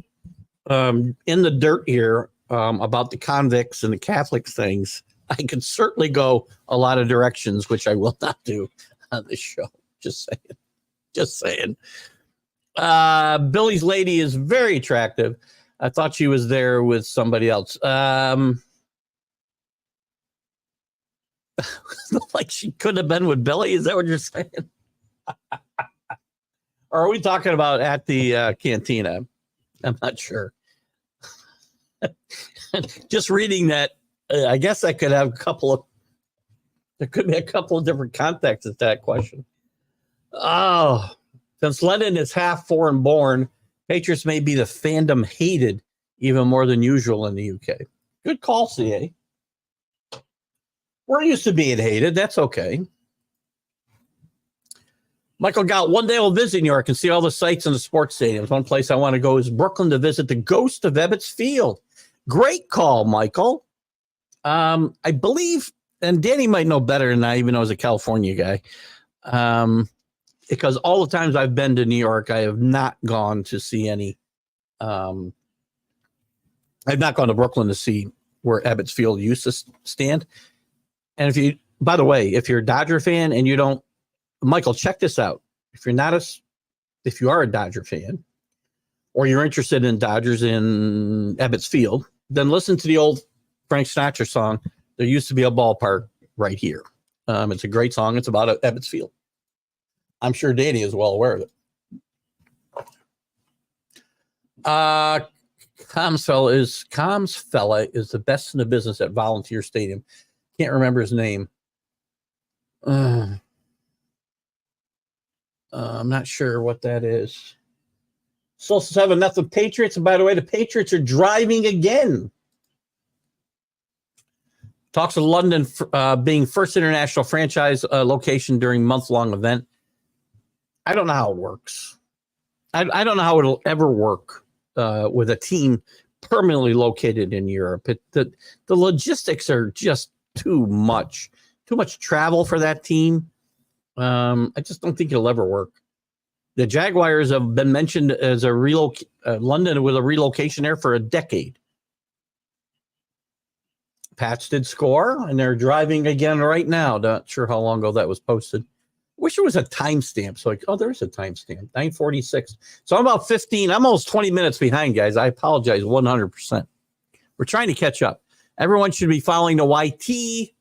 in the dirt here about the convicts and the Catholics things, I could certainly go a lot of directions, which I will not do on this show. Just saying. Billy's lady is very attractive. I thought she was there with somebody else. Like she could have been with Billy. Is that what you're saying? Or are we talking about at the cantina? I'm not sure. Just reading that, I guess I could have there could be a couple of different contexts at that question. Oh, since Lennon is half foreign born, Patriots may be the fandom hated even more than usual in the UK. Good call, CA. We're used to being hated. That's okay. Michael Gout, one day I'll visit New York and see all the sights in the sports stadiums. One place I want to go is Brooklyn to visit the ghost of Ebbets Field. Great call, Michael. I believe, and Danny might know better than I, even though he's a California guy. Because all the times I've been to New York, I have not gone to see any. I've not gone to Brooklyn to see where Ebbets Field used to stand. And by the way, if you're a Dodger fan and you don't, Michael, check this out. If you are a Dodger fan, or you're interested in Dodgers in Ebbets Field, then listen to the old Frank Sinatra song. There used to be a ballpark right here. It's a great song. It's about Ebbets Field. I'm sure Danny is well aware of it. Comsfella is the best in the business at Volunteer Stadium. Can't remember his name. I'm not sure what that is. Solstice 7-0 Patriots. And by the way, the Patriots are driving again. Talks of London being first international franchise location during month-long event. I don't know how it works. I don't know how it'll ever work with a team permanently located in Europe. The logistics are just too much travel for that team. I just don't think it'll ever work. The Jaguars have been mentioned as London with a relocation there for a decade. Pats did score, and they're driving again right now. Not sure how long ago that was posted. Wish there was a timestamp. So, there is a timestamp, 9:46. So I'm about 15, I'm almost 20 minutes behind, guys. I apologize 100%. We're trying to catch up. Everyone should be following the YT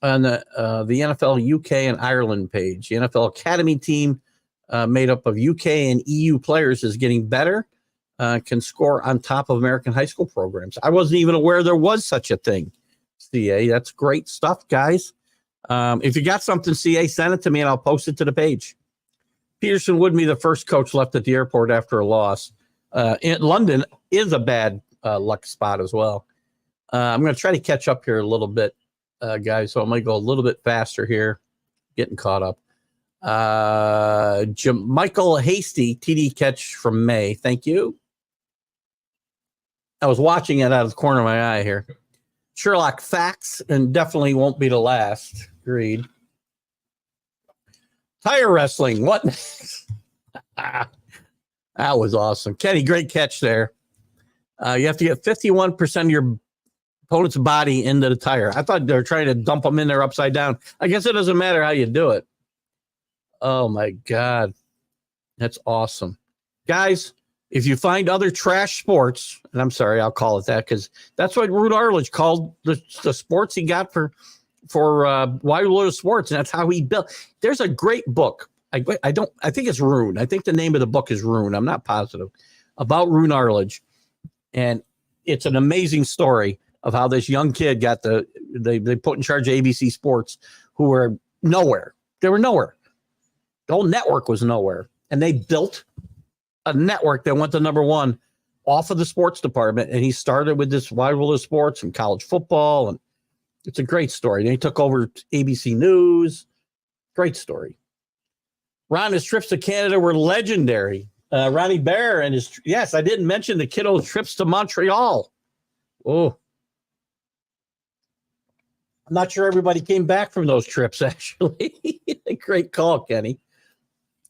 on the NFL UK and Ireland page. The NFL Academy team made up of UK and EU players is getting better. Can score on top of American high school programs. I wasn't even aware there was such a thing. CA, that's great stuff, guys. If you got something, CA, send it to me and I'll post it to the page. Peterson would be the first coach left at the airport after a loss. In London is a bad luck spot as well. I'm going to try to catch up here a little bit, guys. So I might go a little bit faster here, getting caught up. Michael Hasty, TD catch from May. Thank you. I was watching it out of the corner of my eye here. Sherlock facts, and definitely won't be the last. Agreed. Tire wrestling. What? That was awesome. Kenny, great catch there. You have to get 51% of your opponent's body into the tire. I thought they were trying to dump them in there upside down. I guess it doesn't matter how you do it. Oh, my God. That's awesome. Guys, if you find other trash sports, and I'm sorry, I'll call it that because that's what Root Arledge called the sports he got for Wide World Sports, and that's how he built. There's a great book. I think it's Rune. I think the name of the book is Rune. I'm not positive about Root Arledge, and it's an amazing story of how this young kid got they put in charge of ABC Sports, who were nowhere. They were nowhere. The whole network was nowhere, and they built a network that went to number one off of the sports department. And he started with this Wide World of Sports and college football. And it's a great story. Then he took over ABC News. Great story. Ron's trips to Canada were legendary. Ronnie Bear and yes, I didn't mention the kiddo's trips to Montreal. Oh, I'm not sure everybody came back from those trips, actually. Great call, Kenny.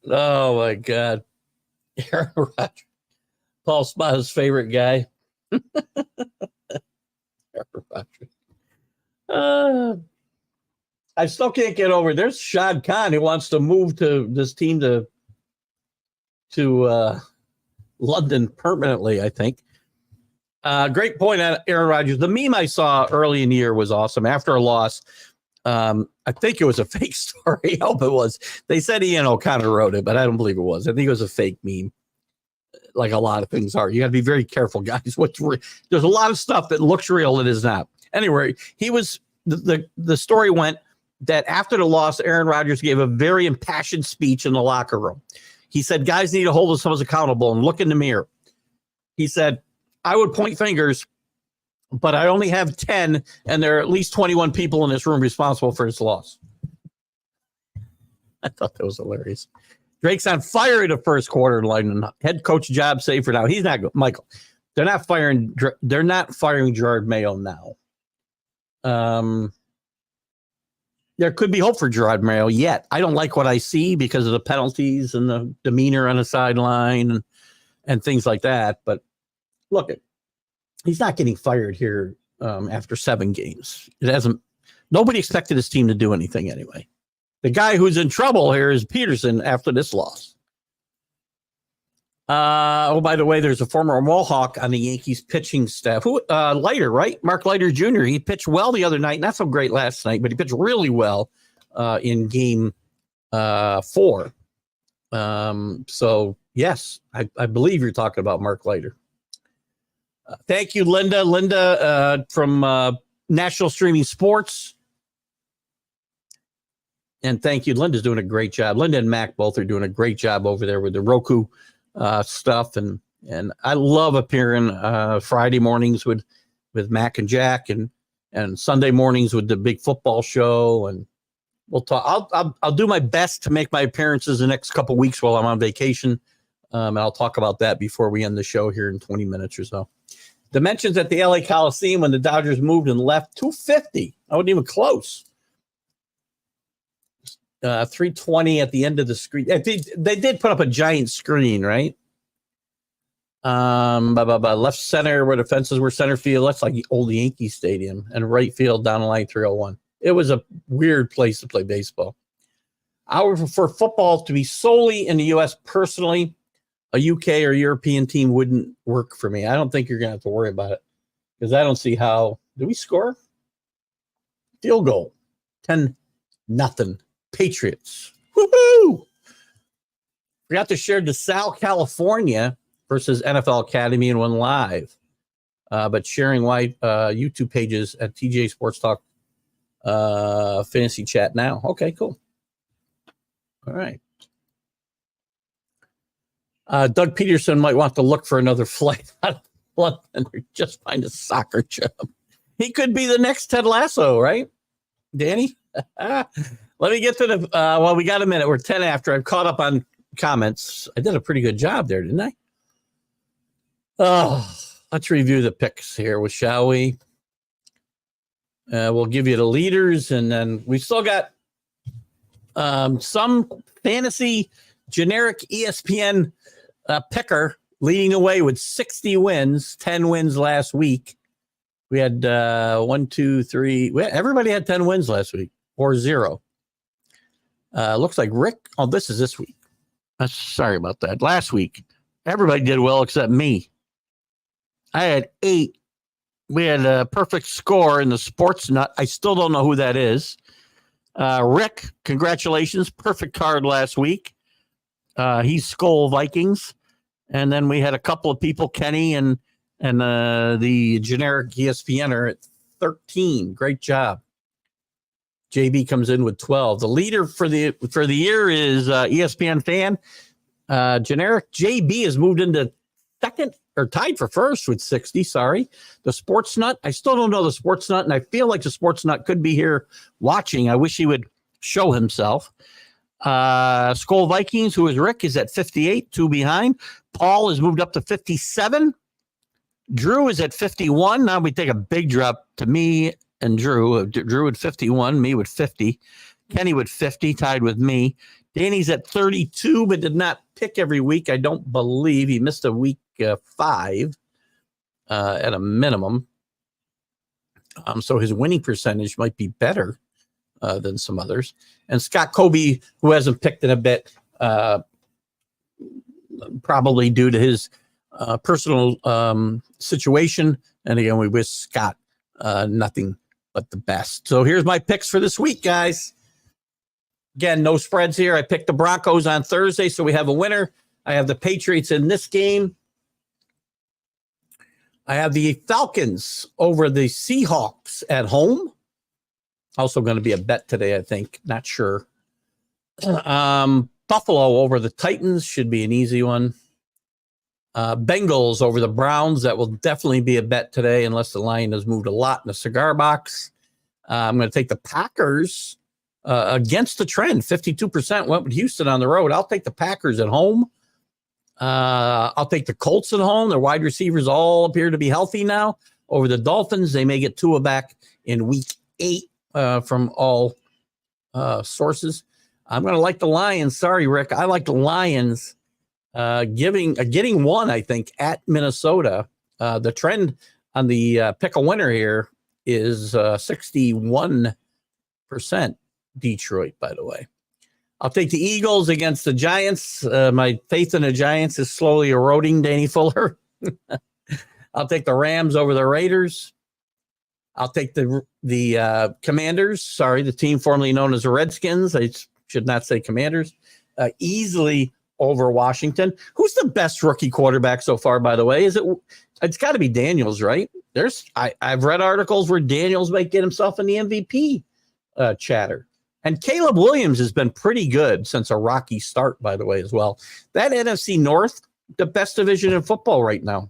Oh my God. Aaron Rodgers, Paul Spah's favorite guy. Aaron Rodgers. I still can't get over. There's Shad Khan who wants to move to this team to London permanently, I think. Great point on Aaron Rodgers. The meme I saw early in the year was awesome. After a loss, I think it was a fake story. I hope it was. They said Ian O'Connor wrote it, but I don't believe it was. I think it was a fake meme, like a lot of things are. You got to be very careful, guys. There's a lot of stuff that looks real that is not. Anyway, the story went that after the loss, Aaron Rodgers gave a very impassioned speech in the locker room. He said, guys need to hold themselves accountable and look in the mirror. He said, I would point fingers, but I only have 10, and there are at least 21 people in this room responsible for this loss. I thought that was hilarious. Drake's on fire in the first quarter. Head coach job safe for now. He's not good. Michael, they're not firing Gerard Mayo now. There could be hope for Gerard Mayo yet. I don't like what I see because of the penalties and the demeanor on the sideline and things like that. But look, he's not getting fired here after 7 games. Nobody expected his team to do anything anyway. The guy who's in trouble here is Peterson after this loss. By the way, there's a former Mohawk on the Yankees pitching staff. Leiter, right? Mark Leiter Jr. He pitched well the other night. Not so great last night, but he pitched really well in game 4. So Yes, I believe you're talking about Mark Leiter. Thank you, Linda. Linda from National Streaming Sports. And thank you. Linda's doing a great job. Linda and Mac both are doing a great job over there with the Roku stuff. And I love appearing Friday mornings with Mac and Jack and Sunday mornings with the big football show. And we'll talk. I'll do my best to make my appearances the next couple of weeks while I'm on vacation. And I'll talk about that before we end the show here in 20 minutes or so. Dimensions at the LA Coliseum when the Dodgers moved and left 250. I wasn't even close. 320 at the end of the screen. They did put up a giant screen, right? Left center where the fences were, center field. That's like the old Yankee Stadium, and right field down the line 301. It was a weird place to play baseball. I would prefer football to be solely in the U.S. personally. A UK or European team wouldn't work for me. I don't think you're going to have to worry about it because I don't see how. Do we score? Field goal. 10-0. Patriots. Woohoo! Forgot to share DeSalle, California versus NFL Academy and one live. But sharing why YouTube pages at TGI Sports Talk Fantasy Chat now. Okay, cool. All right. Doug Peterson might want to look for another flight out of London or just find a soccer job. He could be the next Ted Lasso, right, Danny? Let me get to the well, we got a minute. We're 10 after. I've caught up on comments. I did a pretty good job there, didn't I? Oh, let's review the picks here, shall we? We'll give you the leaders, and then we still got some fantasy generic ESPN picker leading the way with 60 wins, 10 wins last week. We had 1, 2, 3. Everybody had 10 wins last week or 0. Looks like Rick. Oh, this is this week. Sorry about that. Last week, everybody did well except me. I had 8. We had a perfect score in the sports nut. I still don't know who that is. Rick, congratulations. Perfect card last week. He's Skull Vikings. And then we had a couple of people, Kenny and the generic ESPNer at 13. Great job. JB comes in with 12. The leader for the year is ESPN fan. Generic JB has moved into second or tied for first with 60. Sorry. The Sports Nut. I still don't know the Sports Nut, and I feel like the Sports Nut could be here watching. I wish he would show himself. Skull Vikings, who is Rick, is at 58, 2 behind. Paul has moved up to 57. Drew is at 51. Now we take a big drop to me and Drew. Drew at 51, me with 50. Kenny with 50, tied with me. Danny's at 32, but did not pick every week. I don't believe he missed a week 5 at a minimum. So his winning percentage might be better than some others. And Scott Kobe, who hasn't picked in a bit, probably due to his personal situation. And again, we wish Scott nothing but the best. So here's my picks for this week, guys. Again, no spreads here. I picked the Broncos on Thursday, so we have a winner. I have the Patriots in this game. I have the Falcons over the Seahawks at home. Also going to be a bet today, I think. Not sure. Buffalo over the Titans should be an easy one. Bengals over the Browns. That will definitely be a bet today unless the line has moved a lot in the cigar box. I'm going to take the Packers against the trend. 52% went with Houston on the road. I'll take the Packers at home. I'll take the Colts at home. Their wide receivers all appear to be healthy now. Over the Dolphins, they may get Tua back in week 8 from all sources. I'm going to like the Lions. Sorry, Rick. I like the Lions getting one, I think, at Minnesota. The trend on the pick a winner here is 61% Detroit, by the way. I'll take the Eagles against the Giants. My faith in the Giants is slowly eroding, Danny Fuller. I'll take the Rams over the Raiders. I'll take the Commanders. Sorry, the team formerly known as the Redskins. I should not say Commanders. Easily over Washington. Who's the best rookie quarterback so far, by the way? It's got to be Daniels, right? I've read articles where Daniels might get himself in the MVP chatter. And Caleb Williams has been pretty good since a rocky start, by the way, as well. That NFC North, the best division in football right now.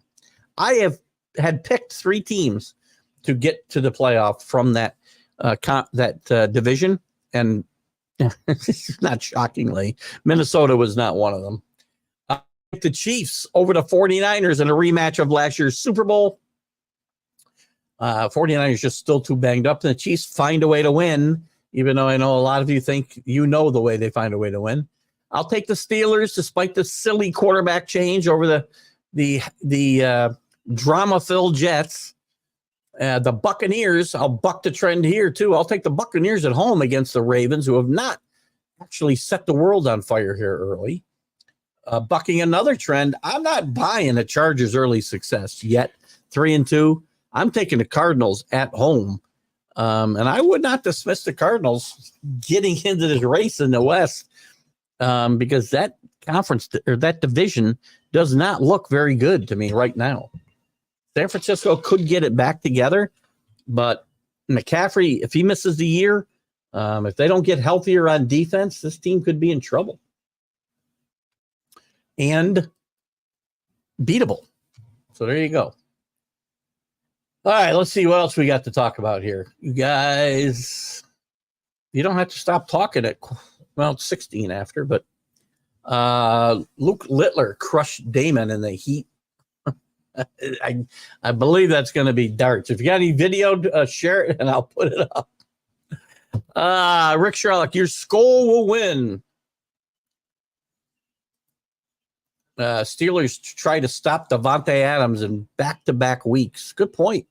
I have had picked 3 teams to get to the playoff from that division, and not shockingly, Minnesota was not one of them. The Chiefs over the 49ers in a rematch of last year's Super Bowl. 49ers just still too banged up. And the Chiefs find a way to win, even though I know a lot of you think you know the way they find a way to win. I'll take the Steelers despite the silly quarterback change over the drama-filled Jets. The Buccaneers, I'll buck the trend here too. I'll take the Buccaneers at home against the Ravens, who have not actually set the world on fire here early. Bucking another trend, I'm not buying the Chargers' early success yet. 3-2. I'm taking the Cardinals at home. And I would not dismiss the Cardinals getting into this race in the West because that conference or that division does not look very good to me right now. San Francisco could get it back together, but McCaffrey, if he misses the year, if they don't get healthier on defense, this team could be in trouble. And beatable. So there you go. All right, let's see what else we got to talk about here. You guys, you don't have to stop talking at, it's 16 after, but Luke Littler crushed Damon in the Heat. I believe that's going to be darts. If you got any video, share it and I'll put it up. Rick Sherlock, your skull will win. Steelers try to stop Devontae Adams in back-to-back weeks. Good point.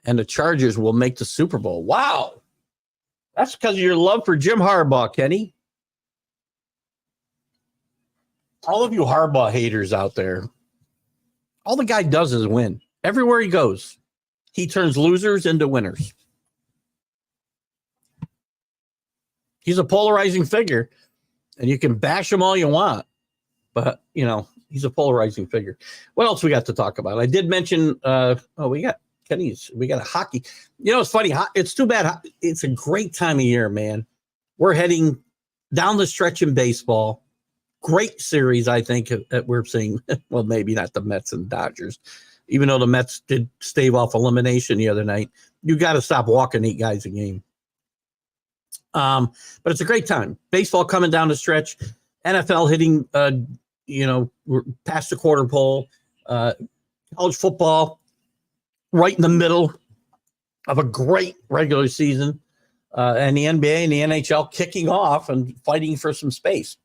And the Chargers will make the Super Bowl. Wow. That's because of your love for Jim Harbaugh, Kenny. All of you Harbaugh haters out there, all the guy does is win. Everywhere he goes, he turns losers into winners. He's a polarizing figure, and you can bash him all you want. But, he's a polarizing figure. What else we got to talk about? I did mention, we got Kenny's. We got a hockey. It's funny. It's too bad. It's a great time of year, man. We're heading down the stretch in baseball. Great series, I think, that we're seeing. Well, maybe not the Mets and Dodgers. Even though the Mets did stave off elimination the other night, you got to stop walking 8 guys a game. But it's a great time. Baseball coming down the stretch. NFL hitting, we're past the quarter pole. College football right in the middle of a great regular season. And the NBA and the NHL kicking off and fighting for some space.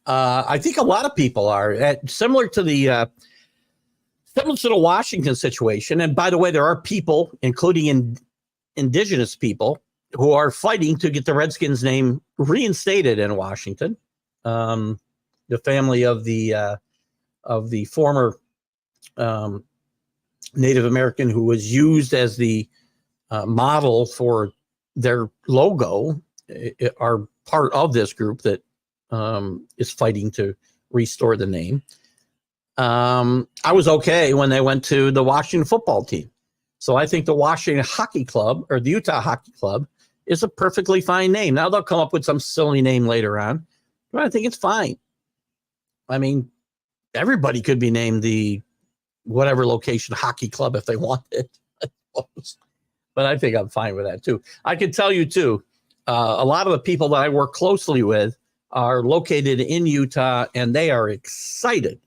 I think a lot of people are similar to the Washington situation. And by the way, there are people, including indigenous people, who are fighting to get the Redskins name reinstated in Washington. The family of the former Native American who was used as the model for their logo are part of this group that is fighting to restore the name. I was okay when they went to the Washington football team. So I think the Washington Hockey Club or the Utah Hockey Club is a perfectly fine name. Now they'll come up with some silly name later on, but I think it's fine. I mean, everybody could be named the whatever location hockey club if they wanted. But I think I'm fine with that too. I can tell you too, a lot of the people that I work closely with are located in Utah and they are excited.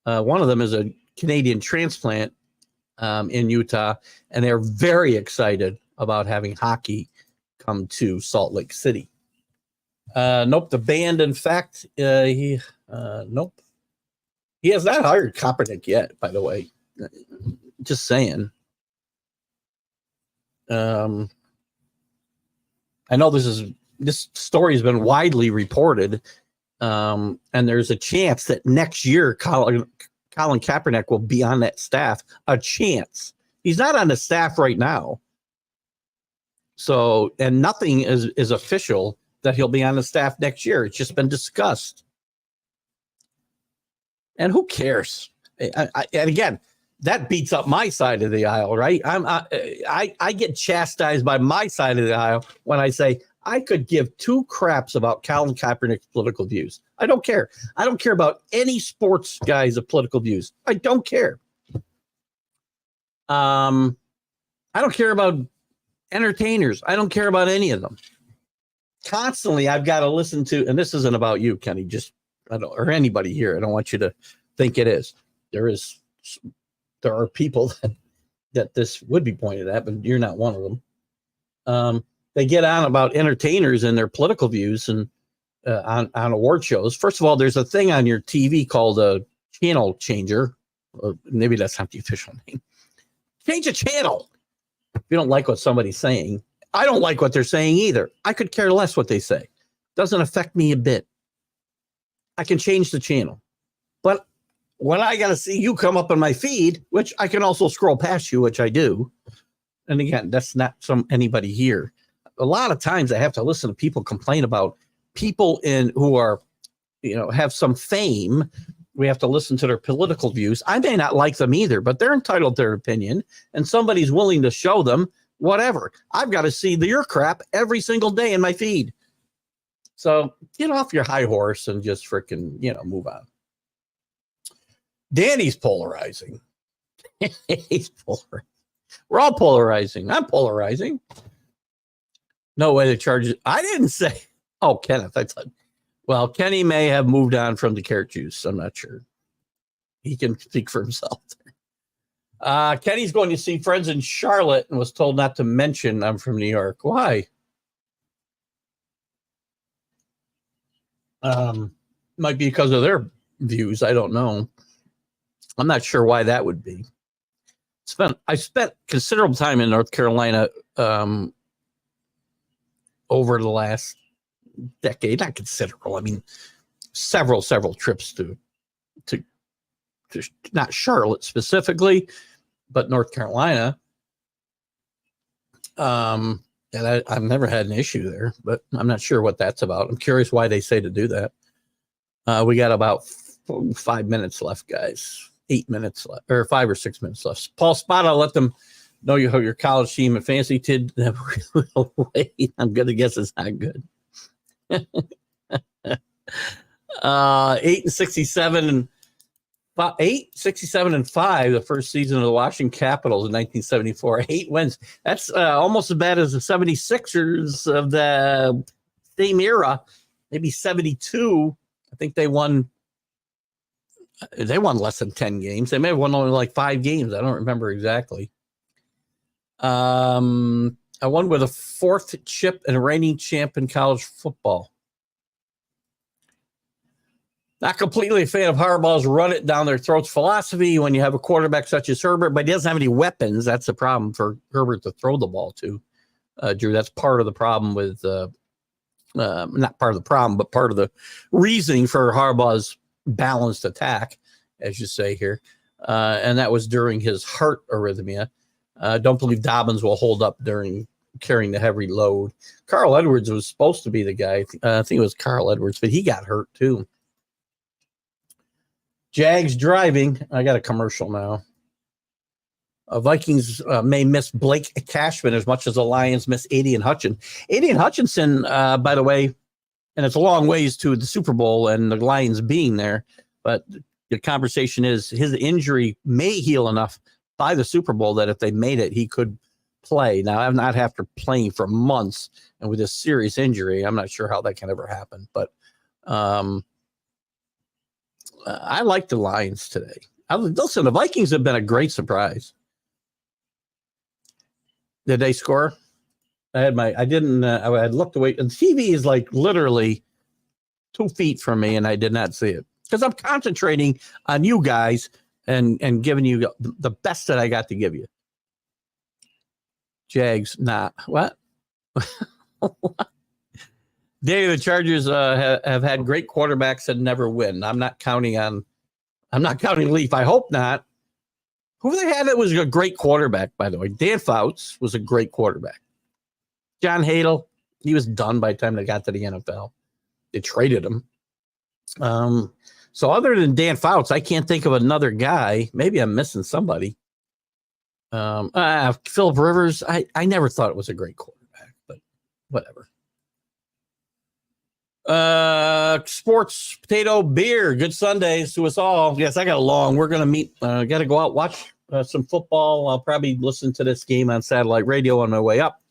One of them is a Canadian transplant in Utah, and they're very excited about having hockey come to Salt Lake City. Nope, the band, in fact, nope. He has not hired Kaepernick yet, by the way. Just saying. I know this story has been widely reported, and there's a chance that next year Colin Kaepernick will be on that staff. A chance. He's not on the staff right now. So, and nothing is official that he'll be on the staff next year. It's just been discussed. And who cares? And again, that beats up my side of the aisle, right? I get chastised by my side of the aisle when I say I could give two craps about Colin Kaepernick's political views. I don't care. I don't care about any sports guys' political views. I don't care. I don't care about entertainers. I don't care about any of them. Constantly, I've got to listen to, and this isn't about you, Kenny, or anybody here. I don't want you to think it is. There are people that this would be pointed at, but you're not one of them. They get on about entertainers and their political views and on award shows. First of all, there's a thing on your TV called a channel changer, or maybe that's not the official name. Change a channel. If you don't like what somebody's saying, I don't like what they're saying either. I could care less what they say. Doesn't affect me a bit. I can change the channel. But when I got to see you come up on my feed, which I can also scroll past you, which I do. And again, that's not anybody here. A lot of times I have to listen to people complain about people who are, have some fame. We have to listen to their political views. I may not like them either, but they're entitled to their opinion, and somebody's willing to show them whatever. I've got to see your crap every single day in my feed. So get off your high horse and just freaking, move on. Danny's polarizing. He's polarizing. We're all polarizing. I'm polarizing. No way to charge it. I didn't say. Oh, Kenneth. I thought. Well, Kenny may have moved on from the carrot juice. I'm not sure. He can speak for himself. Kenny's going to see friends in Charlotte and was told not to mention I'm from New York. Why? Might be because of their views. I don't know. I'm not sure why that would be. I spent considerable time in North Carolina over the last decade. Not considerable. I mean, several trips to not Charlotte specifically, but North Carolina. And I've never had an issue there, but I'm not sure what that's about. I'm curious why they say to do that. We got about 5 minutes left, guys. 8 minutes left, or 5 or 6 minutes left. Paul Spot, I'll let them know your college team and fantasy tid. I'm going to guess it's not good. 8-67 and 5, the first season of the Washington Capitals in 1974. 8 wins. That's almost as bad as the 76ers of the same era, maybe 72. I think they won less than 10 games. They may have won only like 5 games. I don't remember exactly. I won with a 4th chip and reigning champ in college football. Not completely a fan of Harbaugh's run it down their throats philosophy when you have a quarterback such as Herbert, but he doesn't have any weapons. That's the problem for Herbert to throw the ball to. Drew, that's part of the problem with, not part of the problem, but part of the reasoning for Harbaugh's balanced attack, as you say here. And that was during his heart arrhythmia. Don't believe Dobbins will hold up during carrying the heavy load. Carl Edwards was supposed to be the guy. I think it was Carl Edwards, but he got hurt too. Jags driving. I got a commercial now. Vikings may miss Blake Cashman as much as the Lions miss Aiden Hutchinson. Aiden Hutchinson, by the way, and it's a long ways to the Super Bowl and the Lions being there, but the conversation is his injury may heal enough by the Super Bowl that if they made it, he could play. Now, I'm not after playing for months and with a serious injury, I'm not sure how that can ever happen, but I like the Lions today. Listen, the Vikings have been a great surprise. Did they score? I had looked away, and TV is like literally 2 feet from me, and I did not see it because I'm concentrating on you guys and giving you the best that I got to give you. Jags, what? The Chargers have had great quarterbacks that never win. I'm not counting Leaf. I hope not. Who they had that was a great quarterback, by the way? Dan Fouts was a great quarterback. John Hadel, he was done by the time they got to the NFL. They traded him. So other than Dan Fouts, I can't think of another guy. Maybe I'm missing somebody. Philip Rivers, I never thought it was a great quarterback, but whatever. Sports, potato, beer. Good Sundays to us all. Yes, I got along. We're going to meet. Got to go out, watch some football. I'll probably listen to this game on satellite radio on my way up.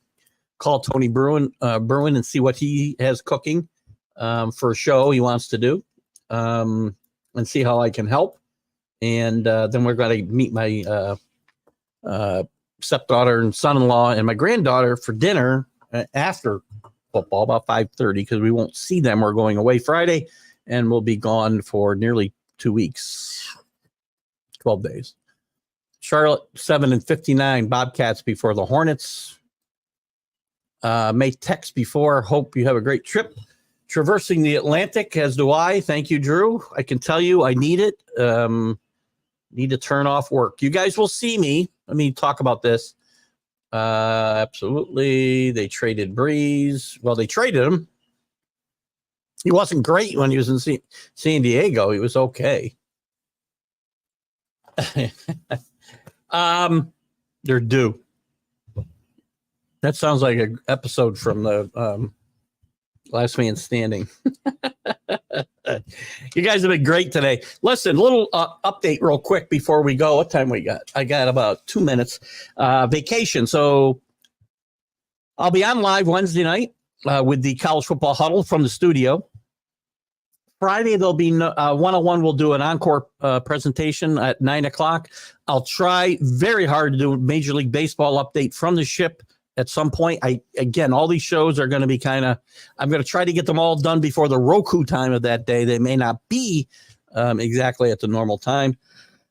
Call Tony Bruin and see what he has cooking for a show he wants to do, and see how I can help. And then we're going to meet my stepdaughter and son-in-law and my granddaughter for dinner after football, about 5:30, because we won't see them. We're going away Friday, and we'll be gone for nearly 2 weeks, 12 days. Charlotte 7-59, Bobcats before the Hornets. May text before. Hope you have a great trip. Traversing the Atlantic, as do I. Thank you, Drew. I can tell you I need it. Need to turn off work. You guys will see me. Let me talk about this. Absolutely. They traded Breeze. Well, they traded him. He wasn't great when he was in San Diego. He was okay. They're due. That sounds like an episode from the Last Man Standing. You guys have been great today. Listen, little update real quick before we go. What time we got? I got about 2 minutes. Vacation. So I'll be on live Wednesday night with the College Football Huddle from the studio. Friday, there'll be 101. We'll do an encore presentation at 9 o'clock. I'll try very hard to do a Major League Baseball update from the ship at some point. Again, all these shows are going to be I'm going to try to get them all done before the Roku time of that day. They may not be exactly at the normal time.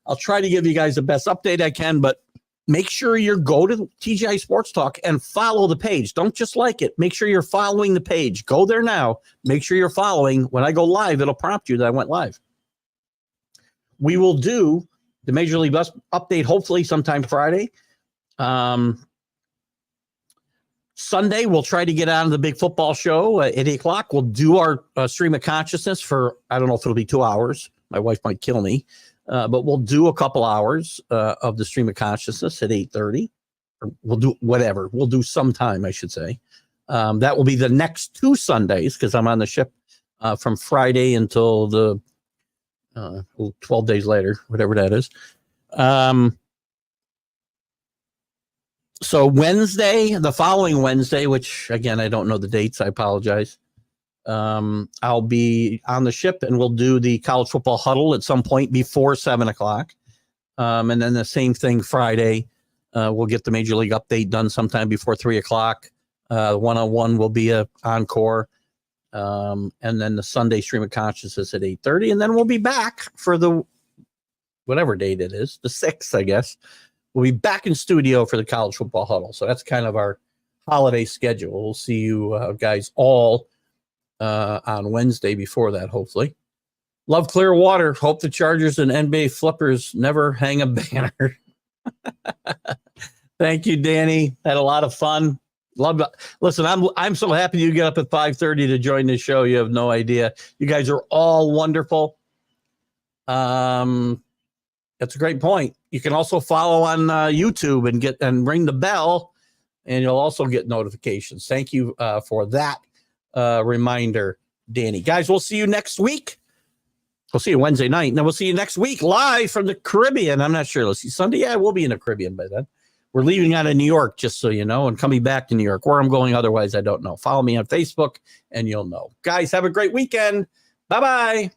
I'll try to give you guys the best update I can, but make sure you go to TGI Sports Talk and follow the page. Don't just like it. Make sure you're following the page. Go there now. Make sure you're following. When I go live, it'll prompt you that I went live. We will do the Major League update hopefully sometime Friday. Sunday, we'll try to get on the big football show at 8 o'clock. We'll do our stream of consciousness for, I don't know if it'll be 2 hours. My wife might kill me. But we'll do a couple hours of the stream of consciousness at 8:30. We'll do whatever. We'll do sometime, I should say. That will be the next 2 Sundays because I'm on the ship from Friday until the 12 days later, whatever that is. So Wednesday, the following Wednesday, which again, I don't know the dates. I apologize. I'll be on the ship and we'll do the College Football Huddle at some point before 7 o'clock. And then the same thing Friday. We'll get the Major League update done sometime before 3 o'clock. 101 will be a encore. And then the Sunday stream of consciousness at 8:30. And then we'll be back for the whatever date it is, the 6th, I guess. We'll be back in studio for the College Football Huddle. So that's kind of our holiday schedule. We'll see you guys all on Wednesday before that, hopefully. Love Clearwater. Hope the Chargers and NBA Flippers never hang a banner. Thank you, Danny. Had a lot of fun. Love it. Listen, I'm so happy you get up at 5:30 to join this show. You have no idea. You guys are all wonderful. That's a great point. You can also follow on YouTube and ring the bell, and you'll also get notifications. Thank you for that reminder, Danny. Guys, we'll see you next week. We'll see you Wednesday night, and then we'll see you next week live from the Caribbean. I'm not sure. Let's see, Sunday. Yeah, we'll be in the Caribbean by then. We're leaving out of New York, just so you know, and coming back to New York. Where I'm going otherwise, I don't know. Follow me on Facebook, and you'll know. Guys, have a great weekend. Bye-bye.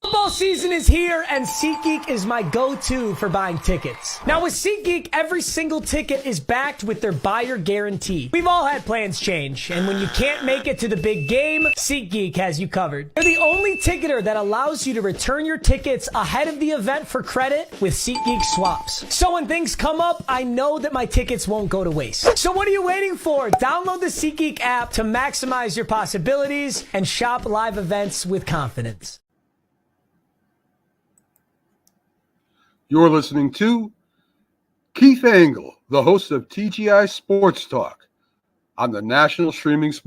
Football season is here, and SeatGeek is my go-to for buying tickets. Now, with SeatGeek, every single ticket is backed with their buyer guarantee. We've all had plans change, and when you can't make it to the big game, SeatGeek has you covered. They're the only ticketer that allows you to return your tickets ahead of the event for credit with SeatGeek swaps. So when things come up, I know that my tickets won't go to waste. So what are you waiting for? Download the SeatGeek app to maximize your possibilities and shop live events with confidence. You're listening to Keith Engle, the host of TGI Sports Talk, on the National Streaming Sports.